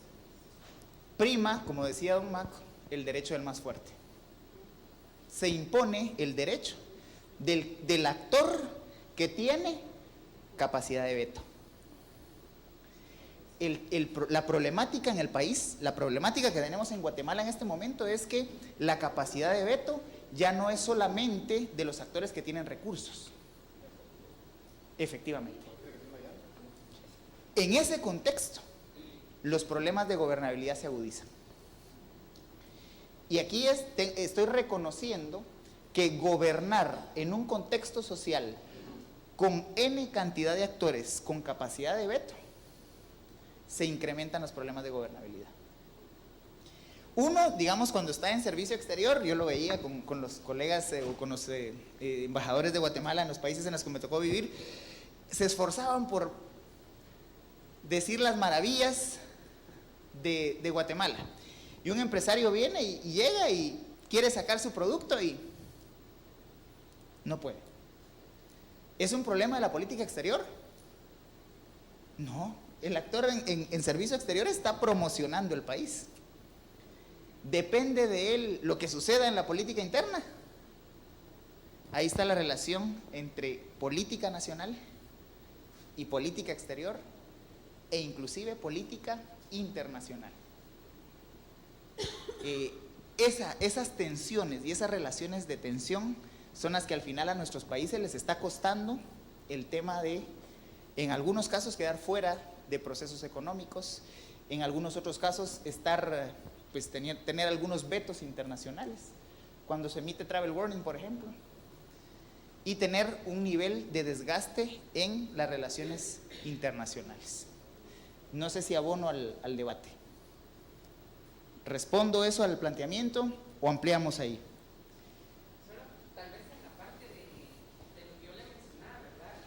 Prima, como decía don Maco, el derecho del más fuerte. Se impone el derecho del actor que tiene capacidad de veto. La problemática en el país, la problemática que tenemos en Guatemala en este momento es que la capacidad de veto ya no es solamente de los actores que tienen recursos. Efectivamente. En ese contexto, los problemas de gobernabilidad se agudizan. Y aquí estoy reconociendo que gobernar en un contexto social con N cantidad de actores con capacidad de veto, se incrementan los problemas de gobernabilidad. Uno, digamos, cuando está en servicio exterior, yo lo veía con los colegas o con los embajadores de Guatemala en los países en los que me tocó vivir, se esforzaban por decir las maravillas de Guatemala. Y un empresario viene y llega y quiere sacar su producto y no puede. ¿Es un problema de la política exterior? No, el actor en servicio exterior está promocionando el país. Depende de él lo que suceda en la política interna. Ahí está la relación entre política nacional y política exterior e inclusive política internacional. Esas tensiones y esas relaciones de tensión son las que al final a nuestros países les está costando el tema de, en algunos casos, quedar fuera de procesos económicos, en algunos otros casos tener algunos vetos internacionales, cuando se emite travel warning, por ejemplo, y tener un nivel de desgaste en las relaciones internacionales. No sé si abono al debate. ¿Respondo eso al planteamiento o ampliamos ahí? Tal vez en la parte de lo que yo le mencionaba, ¿verdad?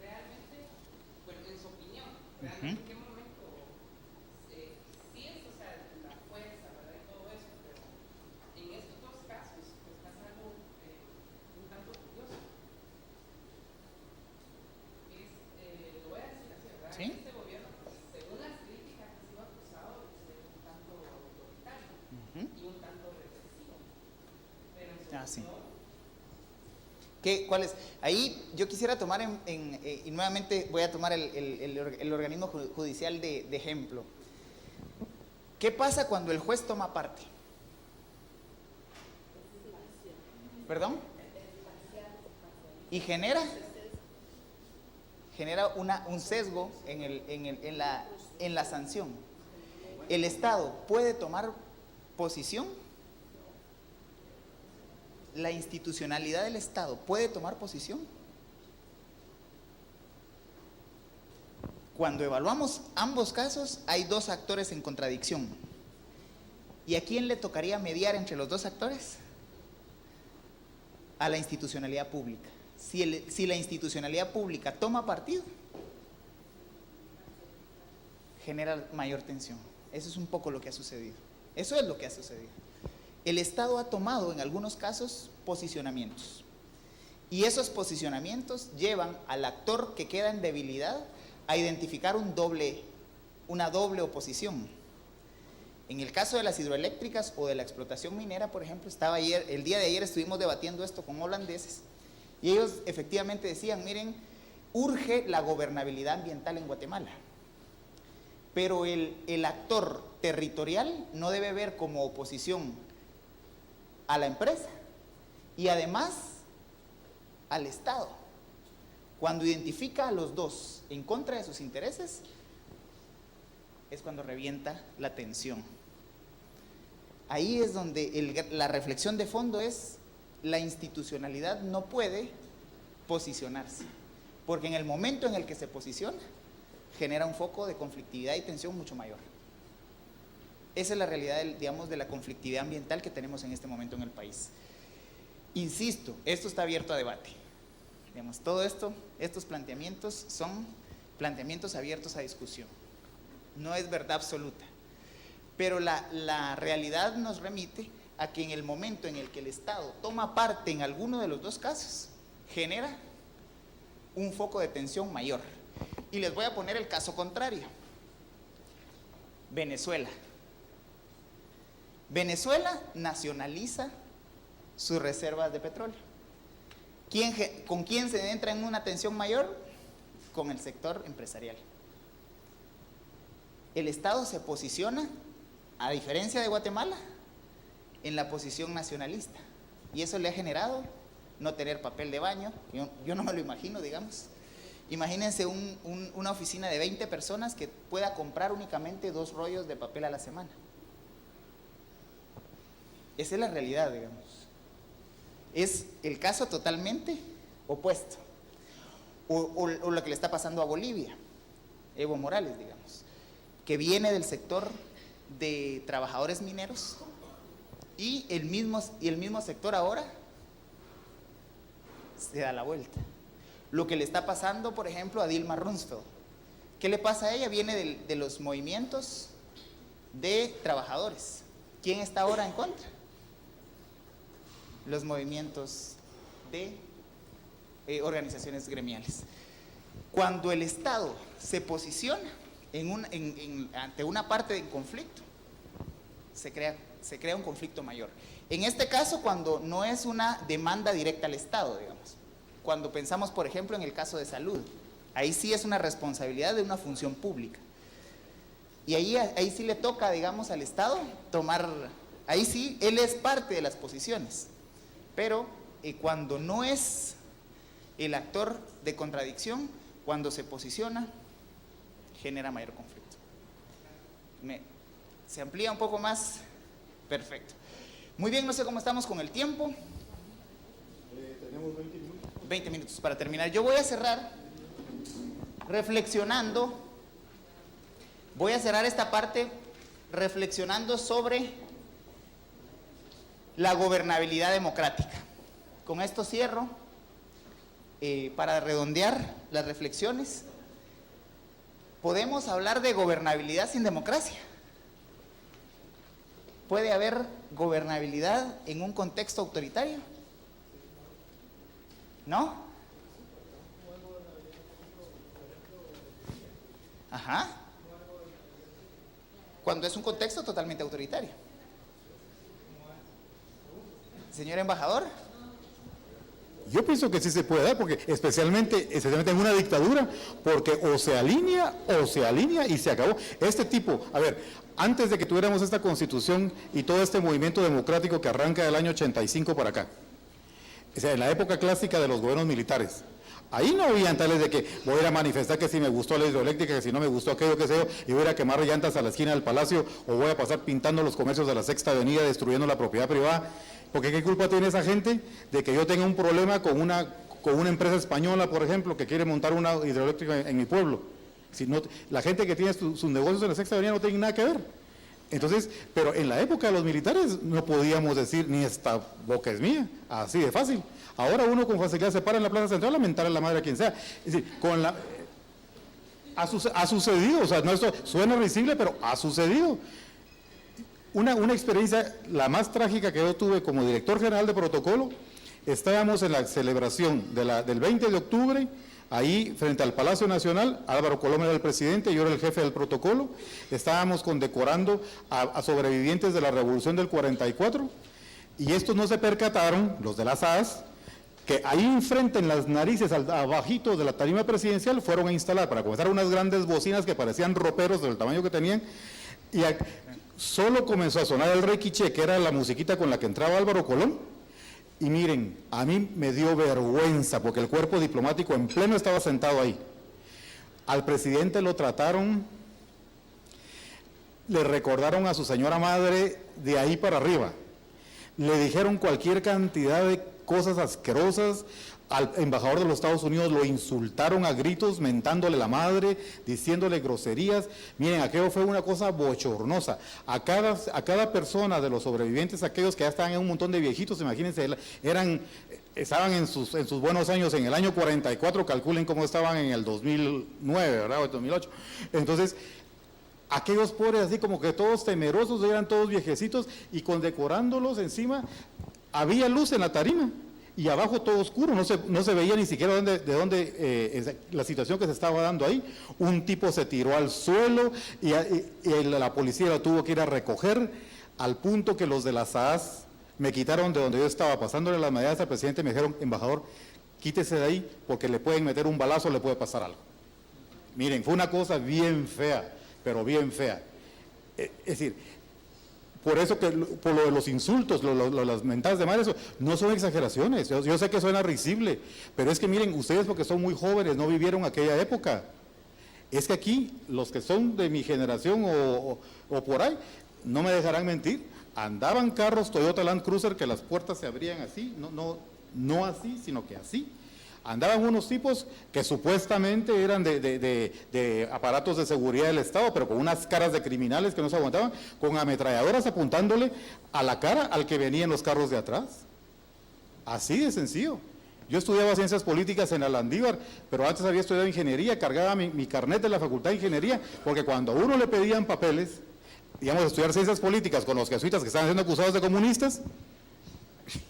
Realmente, bueno, en su opinión, ¿en qué momento sí es, o sea, la fuerza, ¿verdad? Y todo eso, pero en estos dos casos, pues pasa algo un tanto curioso. Lo voy a decir así, ¿verdad? ¿Sí? Este gobierno, pues, según las críticas, ha sido acusado de ser un tanto autoritario y un tanto represivo. Pero en su opinión, ¿Cuál es? Ahí yo quisiera tomar y nuevamente voy a tomar el organismo judicial de ejemplo. ¿Qué pasa cuando el juez toma parte? ¿Perdón? Y genera un sesgo en la sanción. ¿El Estado puede tomar posición? ¿La institucionalidad del Estado puede tomar posición? Cuando evaluamos ambos casos, hay dos actores en contradicción. ¿Y a quién le tocaría mediar entre los dos actores? A la institucionalidad pública. Si la institucionalidad pública toma partido, genera mayor tensión. Eso es un poco lo que ha sucedido. Eso es lo que ha sucedido. El Estado ha tomado en algunos casos posicionamientos. Y esos posicionamientos llevan al actor que queda en debilidad a identificar una doble oposición. En el caso de las hidroeléctricas o de la explotación minera, por ejemplo, el día de ayer estuvimos debatiendo esto con holandeses y ellos efectivamente decían, miren, urge la gobernabilidad ambiental en Guatemala, pero el actor territorial no debe ver como oposición a la empresa y además al Estado. Cuando identifica a los dos en contra de sus intereses, es cuando revienta la tensión. Ahí es donde la reflexión de fondo es: la institucionalidad no puede posicionarse, porque en el momento en el que se posiciona, genera un foco de conflictividad y tensión mucho mayor. Esa es la realidad, digamos, de la conflictividad ambiental que tenemos en este momento en el país. Insisto, esto está abierto a debate. Digamos, todo esto, estos planteamientos son planteamientos abiertos a discusión. No es verdad absoluta. Pero la realidad nos remite a que en el momento en el que el Estado toma parte en alguno de los dos casos, genera un foco de tensión mayor. Y les voy a poner el caso contrario. Venezuela. Venezuela nacionaliza sus reservas de petróleo. ¿Con quién se entra en una tensión mayor? Con el sector empresarial. El Estado se posiciona, a diferencia de Guatemala, en la posición nacionalista. Y eso le ha generado no tener papel de baño. Yo no me lo imagino, digamos. Imagínense una oficina de 20 personas que pueda comprar únicamente 2 rollos de papel a la semana. Esa es la realidad, digamos. Es el caso totalmente opuesto. O lo que le está pasando a Bolivia, Evo Morales, digamos, que viene del sector de trabajadores mineros y el mismo sector ahora se da la vuelta. Lo que le está pasando, por ejemplo, a Dilma Rousseff. ¿Qué le pasa a ella? Viene de los movimientos de trabajadores. ¿Quién está ahora en contra? Los movimientos de organizaciones gremiales. Cuando el Estado se posiciona ante una parte de conflicto, se crea un conflicto mayor. En este caso, cuando no es una demanda directa al Estado, digamos. Cuando pensamos, por ejemplo, en el caso de salud, ahí sí es una responsabilidad de una función pública. Y ahí sí le toca, digamos, al Estado tomar, ahí sí, él es parte de las posiciones. Pero cuando no es el actor de contradicción, cuando se posiciona, genera mayor conflicto. ¿Se amplía un poco más? Perfecto. Muy bien, no sé cómo estamos con el tiempo. Tenemos 20 minutos. 20 minutos para terminar. Yo voy a cerrar reflexionando, voy a cerrar esta parte reflexionando sobre la gobernabilidad democrática. Con esto cierro, para redondear las reflexiones. ¿Podemos hablar de gobernabilidad sin democracia? ¿Puede haber gobernabilidad en un contexto autoritario? ¿No? Ajá. Cuando es un contexto totalmente autoritario. Señor embajador. Yo pienso que sí se puede dar, porque especialmente en una dictadura, porque o se alinea y se acabó. Este tipo, a ver, antes de que tuviéramos esta constitución y todo este movimiento democrático que arranca del año 85 para acá, o sea, en la época clásica de los gobiernos militares, ahí no habían tales de que voy a ir a manifestar que si me gustó la hidroeléctrica, que si no me gustó aquello, que sé yo, y voy a ir a quemar llantas a la esquina del palacio, o voy a pasar pintando los comercios de la Sexta Avenida, destruyendo la propiedad privada. Porque ¿qué culpa tiene esa gente de que yo tenga un problema con una empresa española, por ejemplo, que quiere montar una hidroeléctrica en mi pueblo? Si no, la gente que tiene sus negocios en la Sexta Avenida no tiene nada que ver. Entonces, pero en la época de los militares no podíamos decir ni esta boca es mía, así de fácil. Ahora uno con facilidad se para en la plaza central a mentar a la madre a quien sea. Es decir, ha sucedido, o sea, no, esto suena risible, pero ha sucedido. Una experiencia, la más trágica que yo tuve como director general de protocolo, estábamos en la celebración del 20 de octubre, ahí frente al Palacio Nacional. Álvaro Coloma era el presidente, yo era el jefe del protocolo. Estábamos condecorando a sobrevivientes de la Revolución del 44, y estos no se percataron, los de las SAS, que ahí enfrente, en las narices, abajito de la tarima presidencial, fueron a instalar, para comenzar, unas grandes bocinas que parecían roperos del tamaño que tenían, y solo comenzó a sonar el requiche, que era la musiquita con la que entraba Álvaro Colón. Y miren, a mí me dio vergüenza, porque el cuerpo diplomático en pleno estaba sentado ahí. Al presidente lo trataron, le recordaron a su señora madre de ahí para arriba. Le dijeron cualquier cantidad de cosas asquerosas. Al embajador de los Estados Unidos lo insultaron a gritos, mentándole la madre, diciéndole groserías. Miren, aquello fue una cosa bochornosa. A cada persona de los sobrevivientes, aquellos que ya estaban en un montón de viejitos, imagínense, estaban en sus buenos años, en el año 44, calculen cómo estaban en el 2009, ¿verdad? O el 2008. Entonces, aquellos pobres así como que todos temerosos, eran todos viejecitos, y condecorándolos encima, había luz en la tarima. Y abajo todo oscuro, no se veía ni siquiera de dónde la situación que se estaba dando ahí. Un tipo se tiró al suelo y la policía lo tuvo que ir a recoger, al punto que los de la SAS me quitaron de donde yo estaba, pasándole las medallas al presidente, me dijeron, embajador, quítese de ahí porque le pueden meter un balazo, le puede pasar algo. Miren, fue una cosa bien fea, pero bien fea. Es decir, por eso que por lo de los insultos, las mentadas de madre, eso no son exageraciones. Yo sé que suena risible, pero es que miren, ustedes porque son muy jóvenes, no vivieron aquella época. Es que aquí, los que son de mi generación o por ahí, no me dejarán mentir, andaban carros Toyota Land Cruiser que las puertas se abrían así, no así, sino que así. Andaban unos tipos que supuestamente eran de aparatos de seguridad del Estado, pero con unas caras de criminales que no se aguantaban, con ametralladoras apuntándole a la cara al que venía en los carros de atrás. Así de sencillo. Yo estudiaba ciencias políticas en la Landívar, pero antes había estudiado ingeniería, cargaba mi carnet de la Facultad de Ingeniería, porque cuando a uno le pedían papeles, digamos, estudiar ciencias políticas con los jesuitas que estaban siendo acusados de comunistas,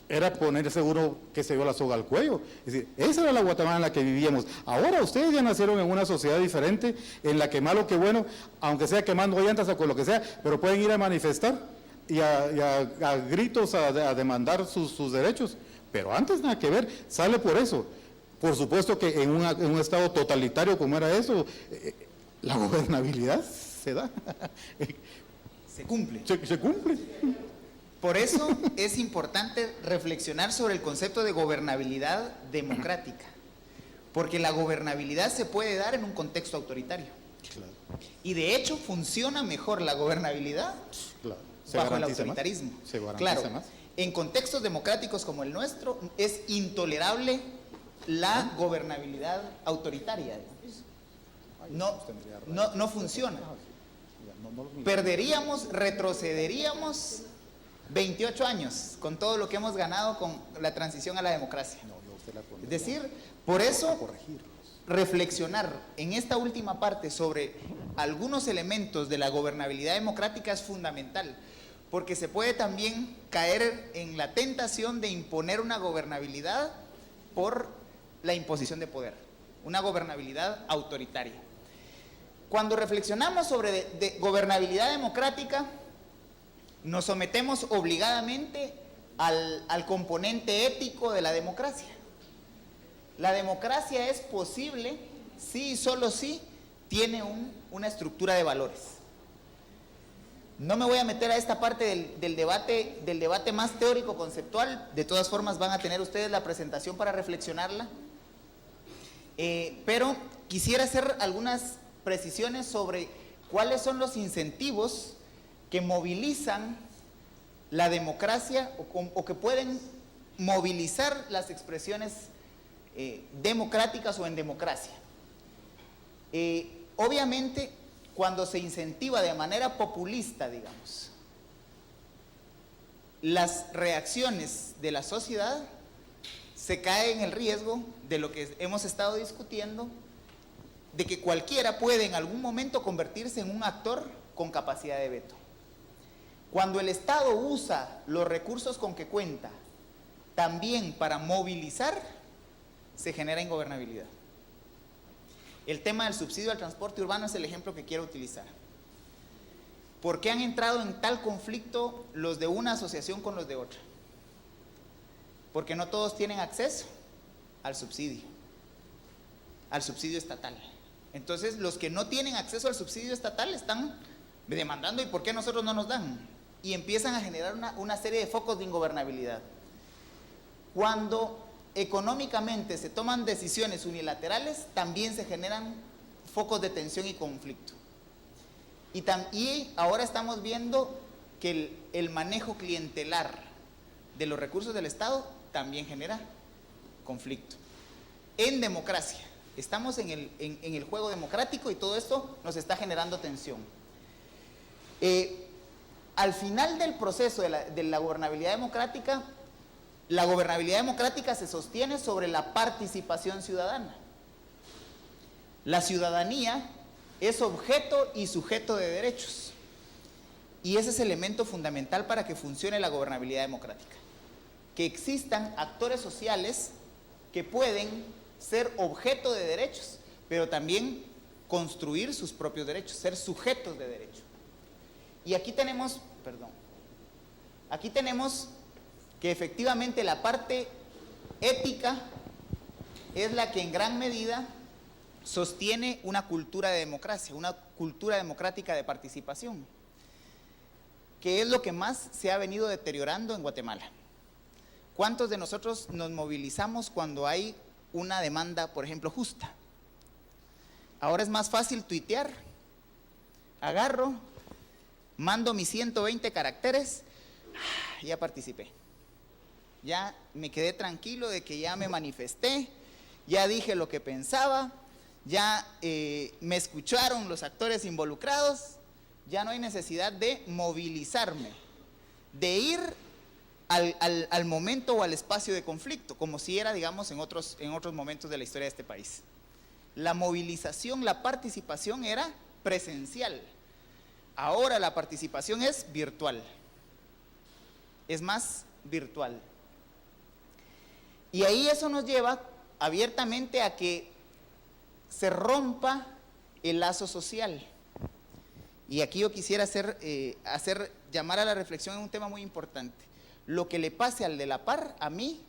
era ponerse uno que se dio la soga al cuello. Es decir, esa era la Guatemala en la que vivíamos. Ahora ustedes ya nacieron en una sociedad diferente, en la que malo que bueno, aunque sea quemando llantas o con lo que sea, pero pueden ir a manifestar y a gritos a demandar sus derechos. Pero antes nada que ver, sale por eso. Por supuesto que en un estado totalitario como era eso, la gobernabilidad se da. Se cumple. Se cumple. Por eso es importante reflexionar sobre el concepto de gobernabilidad democrática, porque la gobernabilidad se puede dar en un contexto autoritario. Claro. Y de hecho funciona mejor la gobernabilidad bajo el autoritarismo. Se garantiza claro, más. En contextos democráticos como el nuestro es intolerable la gobernabilidad autoritaria. No funciona. Perderíamos, retrocederíamos 28 años con todo lo que hemos ganado con la transición a la democracia. Es decir, por eso reflexionar en esta última parte sobre algunos elementos de la gobernabilidad democrática es fundamental, porque se puede también caer en la tentación de imponer una gobernabilidad por la imposición de poder, una gobernabilidad autoritaria. Cuando reflexionamos sobre gobernabilidad democrática, nos sometemos obligadamente al componente ético de la democracia. La democracia es posible si y solo si tiene una estructura de valores. No me voy a meter a esta parte del debate más teórico conceptual. De todas formas van a tener ustedes la presentación para reflexionarla. Pero quisiera hacer algunas precisiones sobre cuáles son los incentivos que movilizan la democracia o que pueden movilizar las expresiones democráticas o en democracia. Obviamente, cuando se incentiva de manera populista, digamos, las reacciones de la sociedad, se cae en el riesgo de lo que hemos estado discutiendo, de que cualquiera puede en algún momento convertirse en un actor con capacidad de veto. Cuando el Estado usa los recursos con que cuenta también para movilizar, se genera ingobernabilidad. El tema del subsidio al transporte urbano es el ejemplo que quiero utilizar. ¿Por qué han entrado en tal conflicto los de una asociación con los de otra? Porque no todos tienen acceso al subsidio estatal. Entonces, los que no tienen acceso al subsidio estatal están demandando, ¿y por qué nosotros no nos dan? Y empiezan a generar una serie de focos de ingobernabilidad. Cuando económicamente se toman decisiones unilaterales, también se generan focos de tensión y conflicto. Y ahora estamos viendo que el manejo clientelar de los recursos del Estado también genera conflicto. En democracia, estamos en el juego democrático y todo esto nos está generando tensión. Al final del proceso de la gobernabilidad democrática, la gobernabilidad democrática se sostiene sobre la participación ciudadana. La ciudadanía es objeto y sujeto de derechos. Y ese es el elemento fundamental para que funcione la gobernabilidad democrática. Que existan actores sociales que pueden ser objeto de derechos, pero también construir sus propios derechos, ser sujetos de derecho. Y aquí tenemos que efectivamente la parte ética es la que en gran medida sostiene una cultura de democracia, una cultura democrática de participación, que es lo que más se ha venido deteriorando en Guatemala. ¿Cuántos de nosotros nos movilizamos cuando hay una demanda, por ejemplo, justa? Ahora es más fácil tuitear. Agarro, mando mis 120 caracteres, ya participé. Ya me quedé tranquilo de que ya me manifesté, ya dije lo que pensaba, ya me escucharon los actores involucrados, ya no hay necesidad de movilizarme, de ir al momento o al espacio de conflicto, como si era, digamos, en otros momentos de la historia de este país. La movilización, la participación era presencial. Ahora la participación es virtual. Es más virtual. Y ahí eso nos lleva abiertamente a que se rompa el lazo social. Y aquí yo quisiera llamar a la reflexión en un tema muy importante. Lo que le pase al de la par, a mí,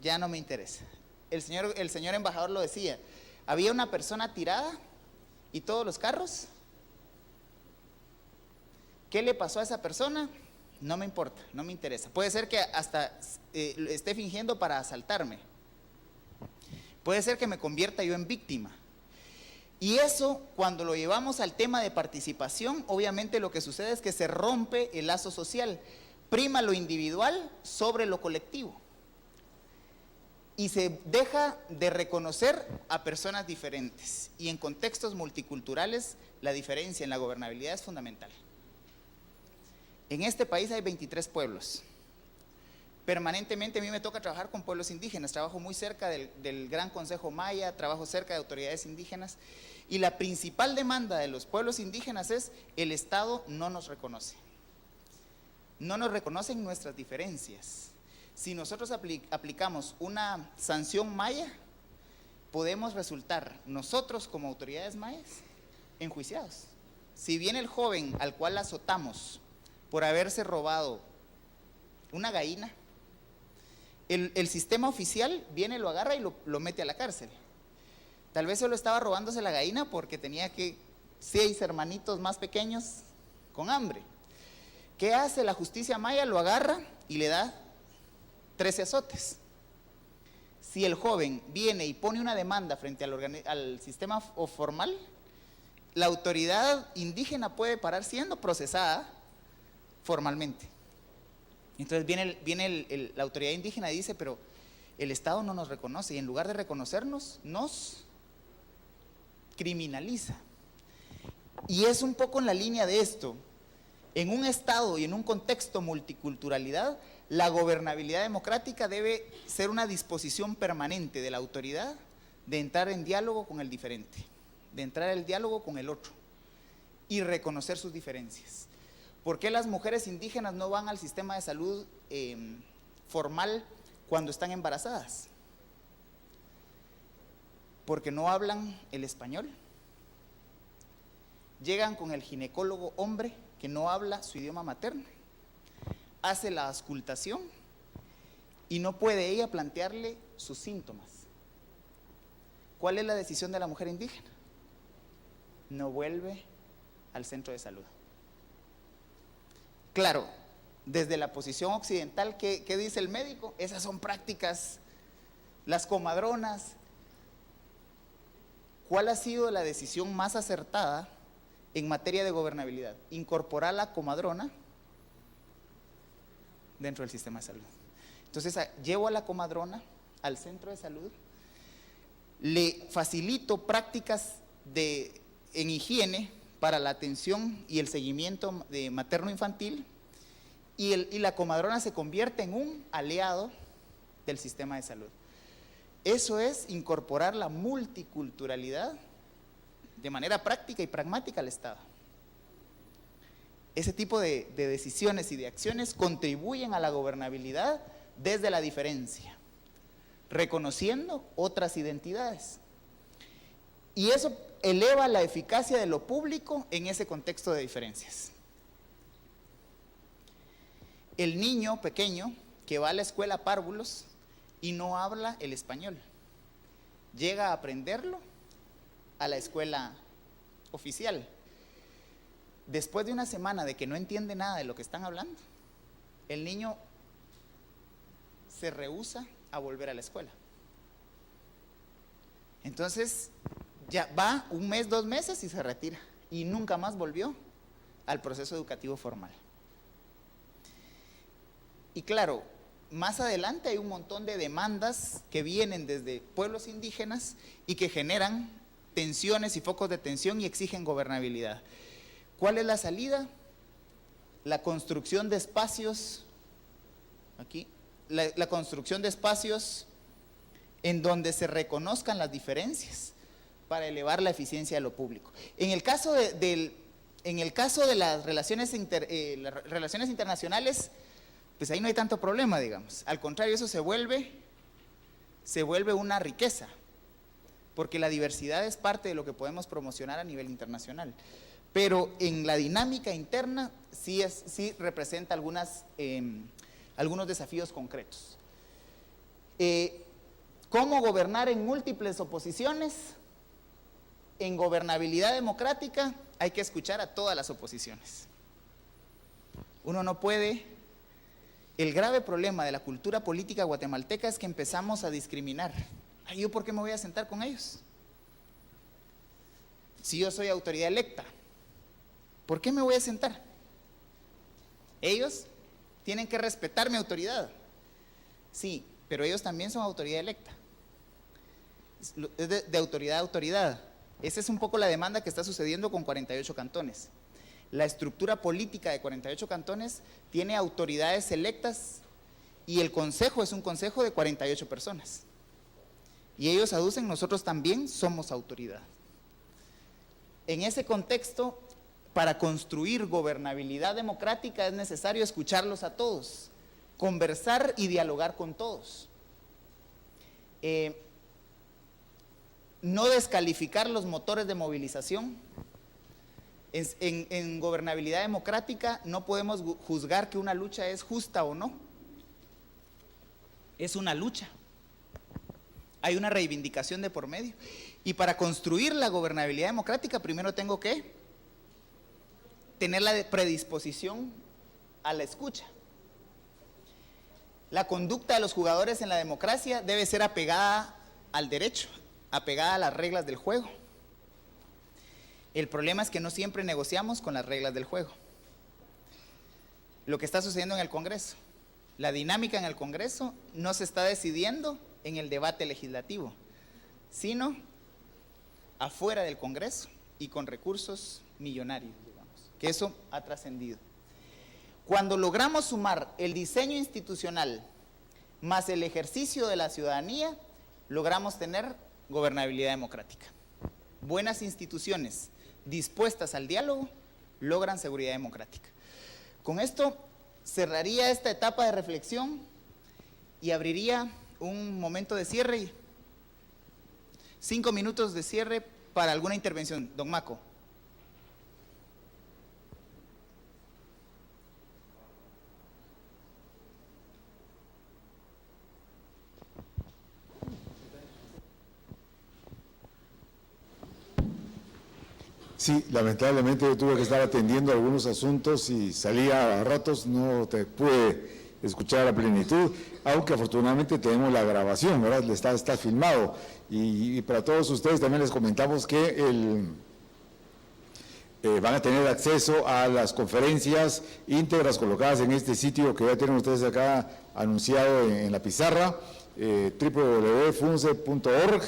ya no me interesa. El señor embajador lo decía, había una persona tirada y todos los carros. ¿Qué le pasó a esa persona? No me importa, no me interesa. Puede ser que hasta esté fingiendo para asaltarme. Puede ser que me convierta yo en víctima. Y eso, cuando lo llevamos al tema de participación, obviamente lo que sucede es que se rompe el lazo social. Prima lo individual sobre lo colectivo. Y se deja de reconocer a personas diferentes. Y en contextos multiculturales, la diferencia en la gobernabilidad es fundamental. En este país hay 23 pueblos. Permanentemente a mí me toca trabajar con pueblos indígenas, trabajo muy cerca del Gran Consejo Maya, trabajo cerca de autoridades indígenas, y la principal demanda de los pueblos indígenas es: el Estado no nos reconoce. No nos reconocen nuestras diferencias. Si nosotros aplicamos una sanción maya, podemos resultar nosotros como autoridades mayas enjuiciados. Si viene el joven al cual azotamos por haberse robado una gallina, el sistema oficial viene, lo agarra y lo mete a la cárcel. Tal vez solo estaba robándose la gallina porque tenía 6 hermanitos más pequeños con hambre. ¿Qué hace la justicia maya? Lo agarra y le da 13 azotes. Si el joven viene y pone una demanda frente al sistema formal, la autoridad indígena puede parar siendo procesada formalmente. Entonces viene la autoridad indígena y dice: pero el Estado no nos reconoce, y en lugar de reconocernos, nos criminaliza. Y es un poco en la línea de esto. En un Estado y en un contexto multiculturalidad, la gobernabilidad democrática debe ser una disposición permanente de la autoridad de entrar en diálogo con el diferente, de entrar en diálogo con el otro y reconocer sus diferencias. ¿Por qué las mujeres indígenas no van al sistema de salud formal cuando están embarazadas? Porque no hablan el español. Llegan con el ginecólogo hombre que no habla su idioma materno, hace la auscultación y no puede ella plantearle sus síntomas. ¿Cuál es la decisión de la mujer indígena? No vuelve al centro de salud. Claro, desde la posición occidental, ¿qué dice el médico? Esas son prácticas, las comadronas. ¿Cuál ha sido la decisión más acertada en materia de gobernabilidad? Incorporar la comadrona dentro del sistema de salud. Entonces, llevo a la comadrona al centro de salud, le facilito prácticas en higiene para la atención y el seguimiento de materno-infantil, y la comadrona se convierte en un aliado del sistema de salud. Eso es incorporar la multiculturalidad de manera práctica y pragmática al Estado. Ese tipo de decisiones y de acciones contribuyen a la gobernabilidad desde la diferencia, reconociendo otras identidades. Y eso eleva la eficacia de lo público en ese contexto de diferencias. El niño pequeño que va a la escuela párvulos y no habla el español, llega a aprenderlo a la escuela oficial. Después de una semana de que no entiende nada de lo que están hablando, el niño se rehúsa a volver a la escuela. Entonces, ya va un mes, 2 meses y se retira. Y nunca más volvió al proceso educativo formal. Y claro, más adelante hay un montón de demandas que vienen desde pueblos indígenas y que generan tensiones y focos de tensión y exigen gobernabilidad. ¿Cuál es la salida? La construcción de espacios, aquí, la construcción de espacios en donde se reconozcan las diferencias para elevar la eficiencia de lo público. En el caso de las relaciones internacionales, pues ahí no hay tanto problema, digamos. Al contrario, eso se vuelve una riqueza, porque la diversidad es parte de lo que podemos promocionar a nivel internacional. Pero en la dinámica interna sí representa algunos desafíos concretos. ¿Cómo gobernar en múltiples oposiciones? En gobernabilidad democrática hay que escuchar a todas las oposiciones. Uno no puede. El grave problema de la cultura política guatemalteca es que empezamos a discriminar. Ay, ¿yo por qué me voy a sentar con ellos? Si yo soy autoridad electa, ¿por qué me voy a sentar? Ellos tienen que respetar mi autoridad. Sí, pero ellos también son autoridad electa. Es de autoridad a autoridad. Esa es un poco la demanda que está sucediendo con 48 cantones. La estructura política de 48 cantones tiene autoridades electas y el consejo es un consejo de 48 personas. Y ellos aducen, nosotros también somos autoridad. En ese contexto, para construir gobernabilidad democrática es necesario escucharlos a todos, conversar y dialogar con todos. No descalificar los motores de movilización. En gobernabilidad democrática no podemos juzgar que una lucha es justa o no. Es una lucha. Hay una reivindicación de por medio. Y para construir la gobernabilidad democrática, primero tengo que tener la predisposición a la escucha. La conducta de los jugadores en la democracia debe ser apegada al derecho, apegada a las reglas del juego. El problema es que no siempre negociamos con las reglas del juego. Lo que está sucediendo en el Congreso, la dinámica en el Congreso no se está decidiendo en el debate legislativo, sino afuera del Congreso y con recursos millonarios, digamos, que eso ha trascendido. Cuando logramos sumar el diseño institucional más el ejercicio de la ciudadanía, logramos tener gobernabilidad democrática. Buenas instituciones dispuestas al diálogo logran seguridad democrática. Con esto cerraría esta etapa de reflexión y abriría un momento de cierre, 5 minutos de cierre para alguna intervención. Don Maco. Sí, lamentablemente yo tuve que estar atendiendo algunos asuntos y salía a ratos, no te pude escuchar a plenitud, aunque afortunadamente tenemos la grabación, ¿verdad? Está filmado. Y para todos ustedes también les comentamos que van a tener acceso a las conferencias íntegras colocadas en este sitio que ya tienen ustedes acá anunciado en la pizarra, www.funce.org,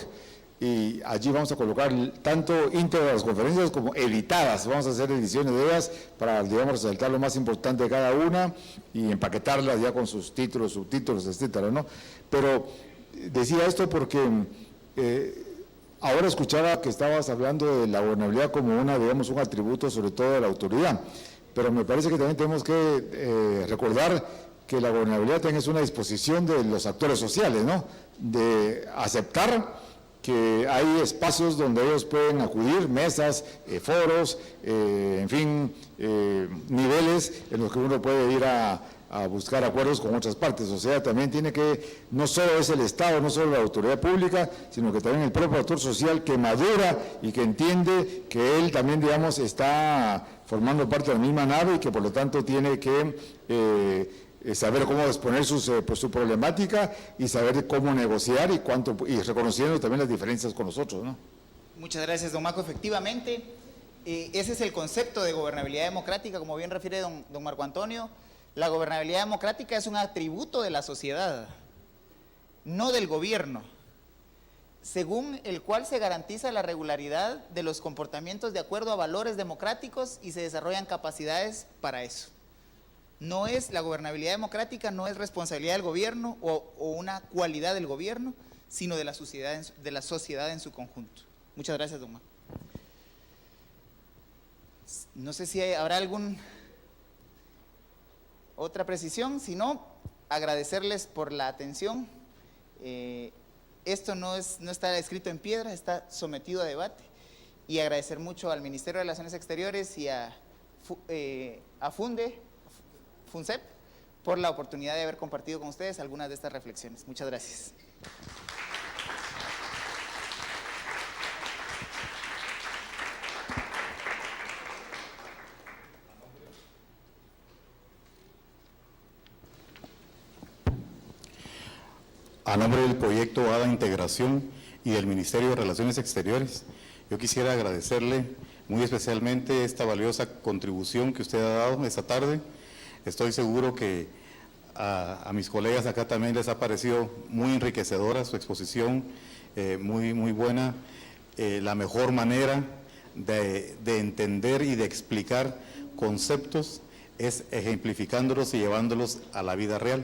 y allí vamos a colocar tanto íntegras las conferencias como editadas. Vamos a hacer ediciones de ellas para, digamos, resaltar lo más importante de cada una y empaquetarlas ya con sus títulos, subtítulos, etcétera, ¿no? Pero decía esto porque ahora escuchaba que estabas hablando de la gobernabilidad como una, digamos, un atributo sobre todo de la autoridad, pero me parece que también tenemos que recordar que la gobernabilidad también es una disposición de los actores sociales, ¿no? De aceptar que hay espacios donde ellos pueden acudir, mesas, foros, en fin, niveles en los que uno puede ir a buscar acuerdos con otras partes. O sea, también tiene que, no solo es el Estado, no solo la autoridad pública, sino que también el propio actor social que madura y que entiende que él también, digamos, está formando parte de la misma nave y que por lo tanto tiene que saber cómo exponer su problemática y saber cómo negociar y reconociendo también las diferencias con nosotros, ¿no? Muchas gracias, don Marco. Efectivamente, ese es el concepto de gobernabilidad democrática, como bien refiere don Marco Antonio. La gobernabilidad democrática es un atributo de la sociedad, no del gobierno, según el cual se garantiza la regularidad de los comportamientos de acuerdo a valores democráticos y se desarrollan capacidades para eso. La gobernabilidad democrática no es responsabilidad del gobierno o una cualidad del gobierno, sino de la sociedad en su conjunto. Muchas gracias, don Marco. No sé si habrá otra precisión, si no, agradecerles por la atención. Esto no está escrito en piedra, está sometido a debate, y agradecer mucho al Ministerio de Relaciones Exteriores y a FUNCEP por la oportunidad de haber compartido con ustedes algunas de estas reflexiones. Muchas gracias. A nombre del proyecto ADA Integración y del Ministerio de Relaciones Exteriores, yo quisiera agradecerle muy especialmente esta valiosa contribución que usted ha dado esta tarde. Estoy seguro que a mis colegas acá también les ha parecido muy enriquecedora su exposición, muy buena, la mejor manera de entender y de explicar conceptos es ejemplificándolos y llevándolos a la vida real.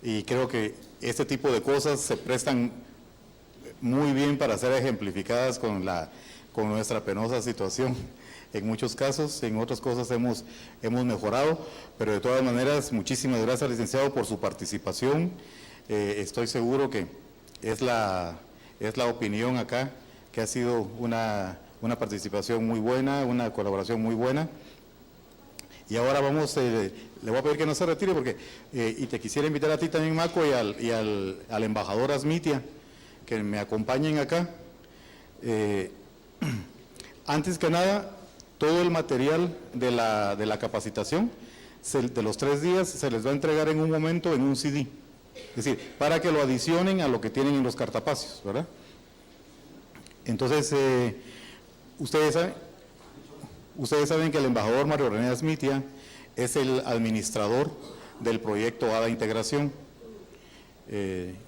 Y creo que este tipo de cosas se prestan muy bien para ser ejemplificadas con nuestra penosa situación. En muchos casos, en otras cosas hemos mejorado, pero de todas maneras, muchísimas gracias, licenciado, por su participación. Estoy seguro que es la opinión acá, que ha sido una participación muy buena, una colaboración muy buena. Y ahora le voy a pedir que no se retire, y te quisiera invitar a ti también, Marco, y al embajador Asmitia, que me acompañen acá. Antes que nada, todo el material de la capacitación, de los 3 días, se les va a entregar en un momento en un CD. Es decir, para que lo adicionen a lo que tienen en los cartapacios, ¿verdad? Entonces, ustedes saben que el embajador Mario René Asmitia es el administrador del proyecto ADA Integración.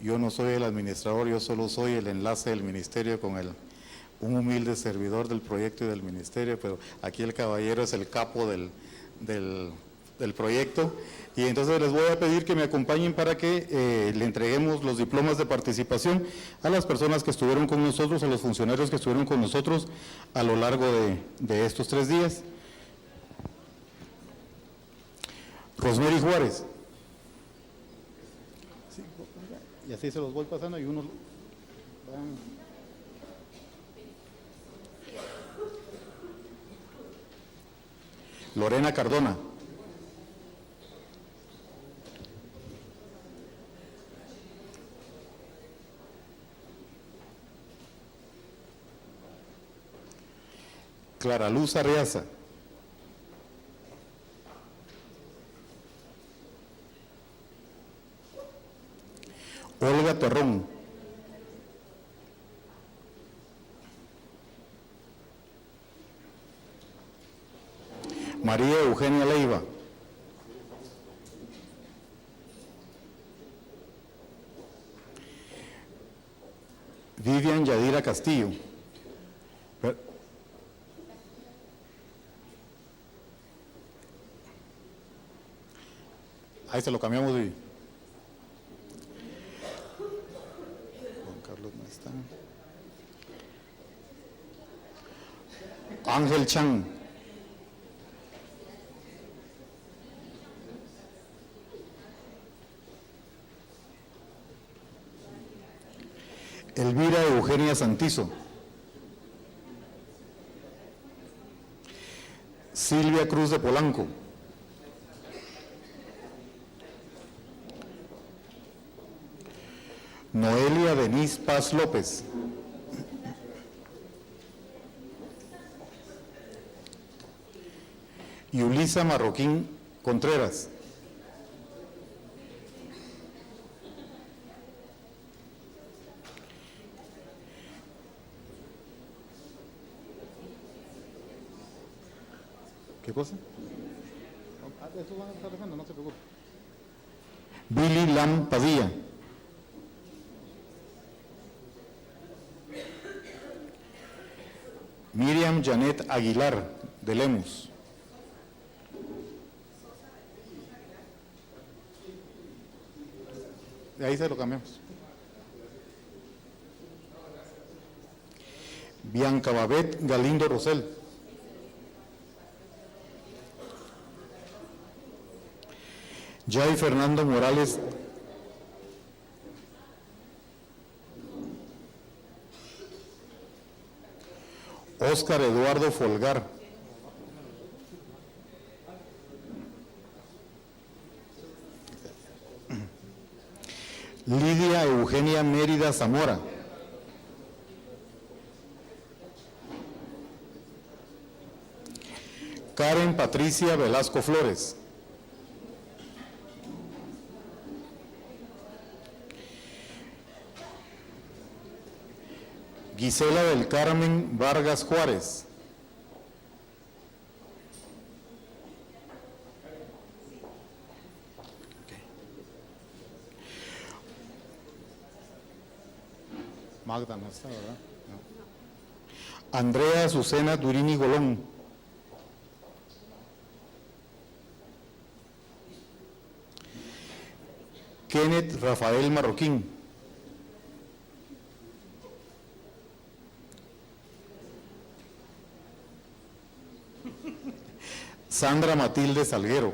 Yo no soy el administrador, yo solo soy el enlace del ministerio con un humilde servidor del proyecto y del ministerio, pero aquí el caballero es el capo del proyecto. Y entonces les voy a pedir que me acompañen para que le entreguemos los diplomas de participación a las personas que estuvieron con nosotros, a los funcionarios que estuvieron con nosotros a lo largo de estos 3 días. Rosemary Juárez. Y así se los voy pasando y unos van. Lorena Cardona. Clara Luz Arriaza. Olga Torrón. María Eugenia Leiva. Vivian Yadira Castillo. Ahí se lo cambiamos, Vivi. Juan Carlos no está. Ángel Chan. Elvira Eugenia Santizo. Silvia Cruz de Polanco. Noelia Denise Paz López. Yulisa Marroquín Contreras. ¿Qué cosa? Eso van a estar dejando, no se preocupe. Billy Lam Padilla. Miriam Janet Aguilar, de Lemus. De ahí se lo cambiamos. Bianca Babet Galindo Rosel. Jay Fernando Morales. Óscar Eduardo Folgar. Lidia Eugenia Mérida Zamora. Karen Patricia Velasco Flores. Gisela del Carmen Vargas Juárez. Magda no está, ¿verdad? No. Andrea Azucena Durini Golón. Kenneth Rafael Marroquín. Sandra Matilde Salguero.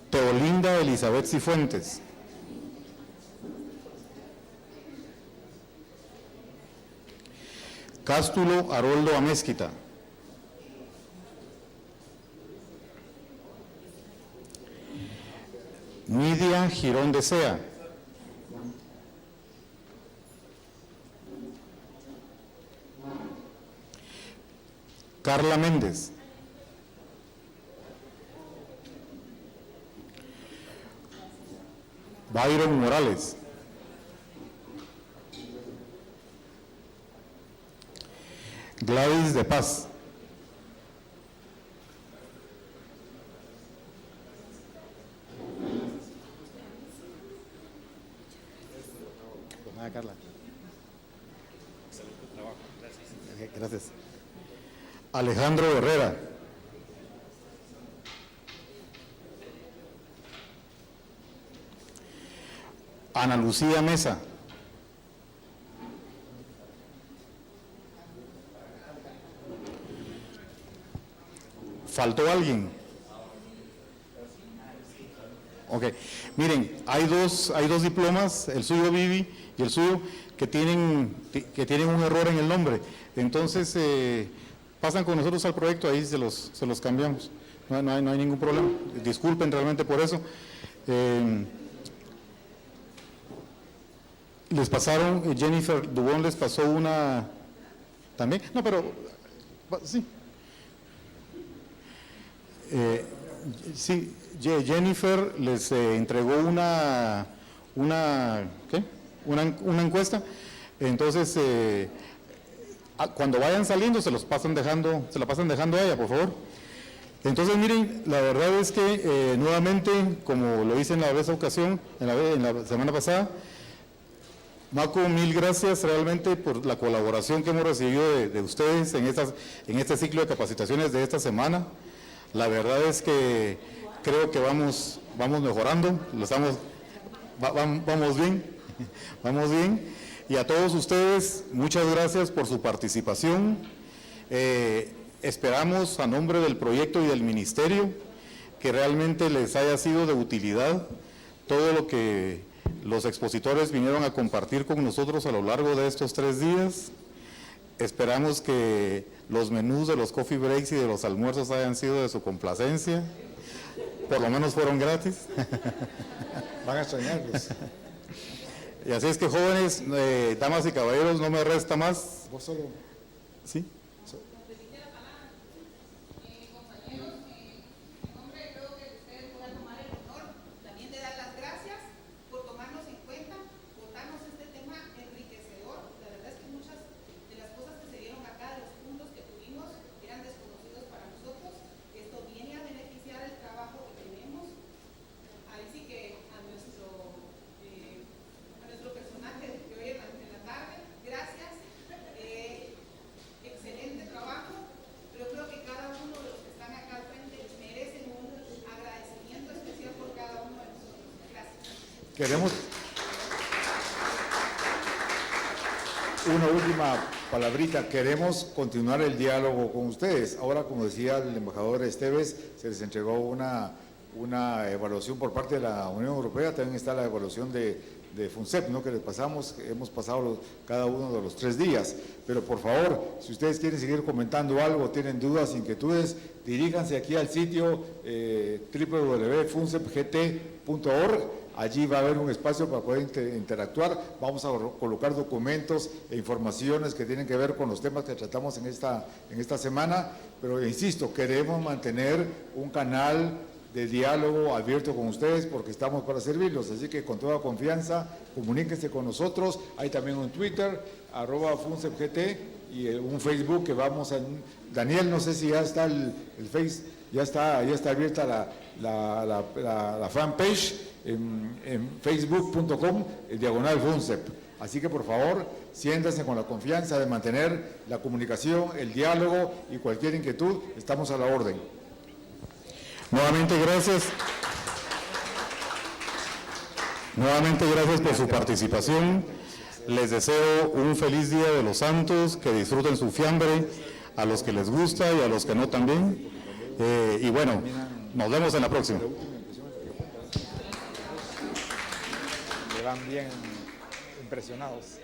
Teolinda Elizabeth Cifuentes. Cástulo Haroldo Amézquita. Nidia Girón de Sea. Carla Méndez. Byron Morales. Gladys de Paz. Pues nada, Carla. Excelente trabajo, gracias. Gracias. Alejandro Herrera. Ana Lucía Mesa. ¿Faltó alguien? Ok. Miren, hay dos diplomas, el suyo Vivi y el suyo, que tienen un error en el nombre. Entonces, pasan con nosotros al proyecto, ahí se los cambiamos. No hay ningún problema. Disculpen realmente por eso. Les pasaron, Jennifer Dubón les pasó una también. No, pero sí. Sí, Jennifer les entregó una encuesta. Entonces, cuando vayan saliendo se la pasan dejando a ella, por favor. Entonces, miren, la verdad es que nuevamente, como lo hice en la ocasión, en la semana pasada, Maco, mil gracias realmente por la colaboración que hemos recibido de ustedes en este ciclo de capacitaciones de esta semana. La verdad es que creo que vamos mejorando, vamos bien. Y a todos ustedes, muchas gracias por su participación. Esperamos, a nombre del proyecto y del ministerio, que realmente les haya sido de utilidad todo lo que los expositores vinieron a compartir con nosotros a lo largo de estos 3 días. Esperamos que los menús de los coffee breaks y de los almuerzos hayan sido de su complacencia. Por lo menos fueron gratis. Van a extrañarlos. Y así es que, jóvenes, damas y caballeros, no me resta más. Vos solo. ¿Sí? Queremos una última palabrita. Queremos continuar el diálogo con ustedes. Ahora, como decía el embajador Esteves, se les entregó una evaluación por parte de la Unión Europea. También está la evaluación de FUNCEP, ¿no?, que les pasamos, hemos pasado cada uno de los 3 días. Pero por favor, si ustedes quieren seguir comentando algo, tienen dudas, inquietudes, diríjanse aquí al sitio www.funcepgt.org. Allí va a haber un espacio para poder interactuar. Vamos a colocar documentos e informaciones que tienen que ver con los temas que tratamos en esta semana. Pero insisto, queremos mantener un canal de diálogo abierto con ustedes porque estamos para servirlos. Así que con toda confianza, comuníquense con nosotros. Hay también un Twitter, @FUNCEPGT, y un Facebook que vamos a... Daniel, no sé si ya está el Face, ya está abierta la fanpage en facebook.com/FUNCEP. Así que por favor, siéntanse con la confianza de mantener la comunicación, el diálogo y cualquier inquietud, estamos a la orden. Nuevamente gracias por su participación. Les deseo un feliz Día de los Santos, que disfruten su fiambre, a los que les gusta y a los que no también. Y bueno, nos vemos en la próxima. Le van bien impresionados.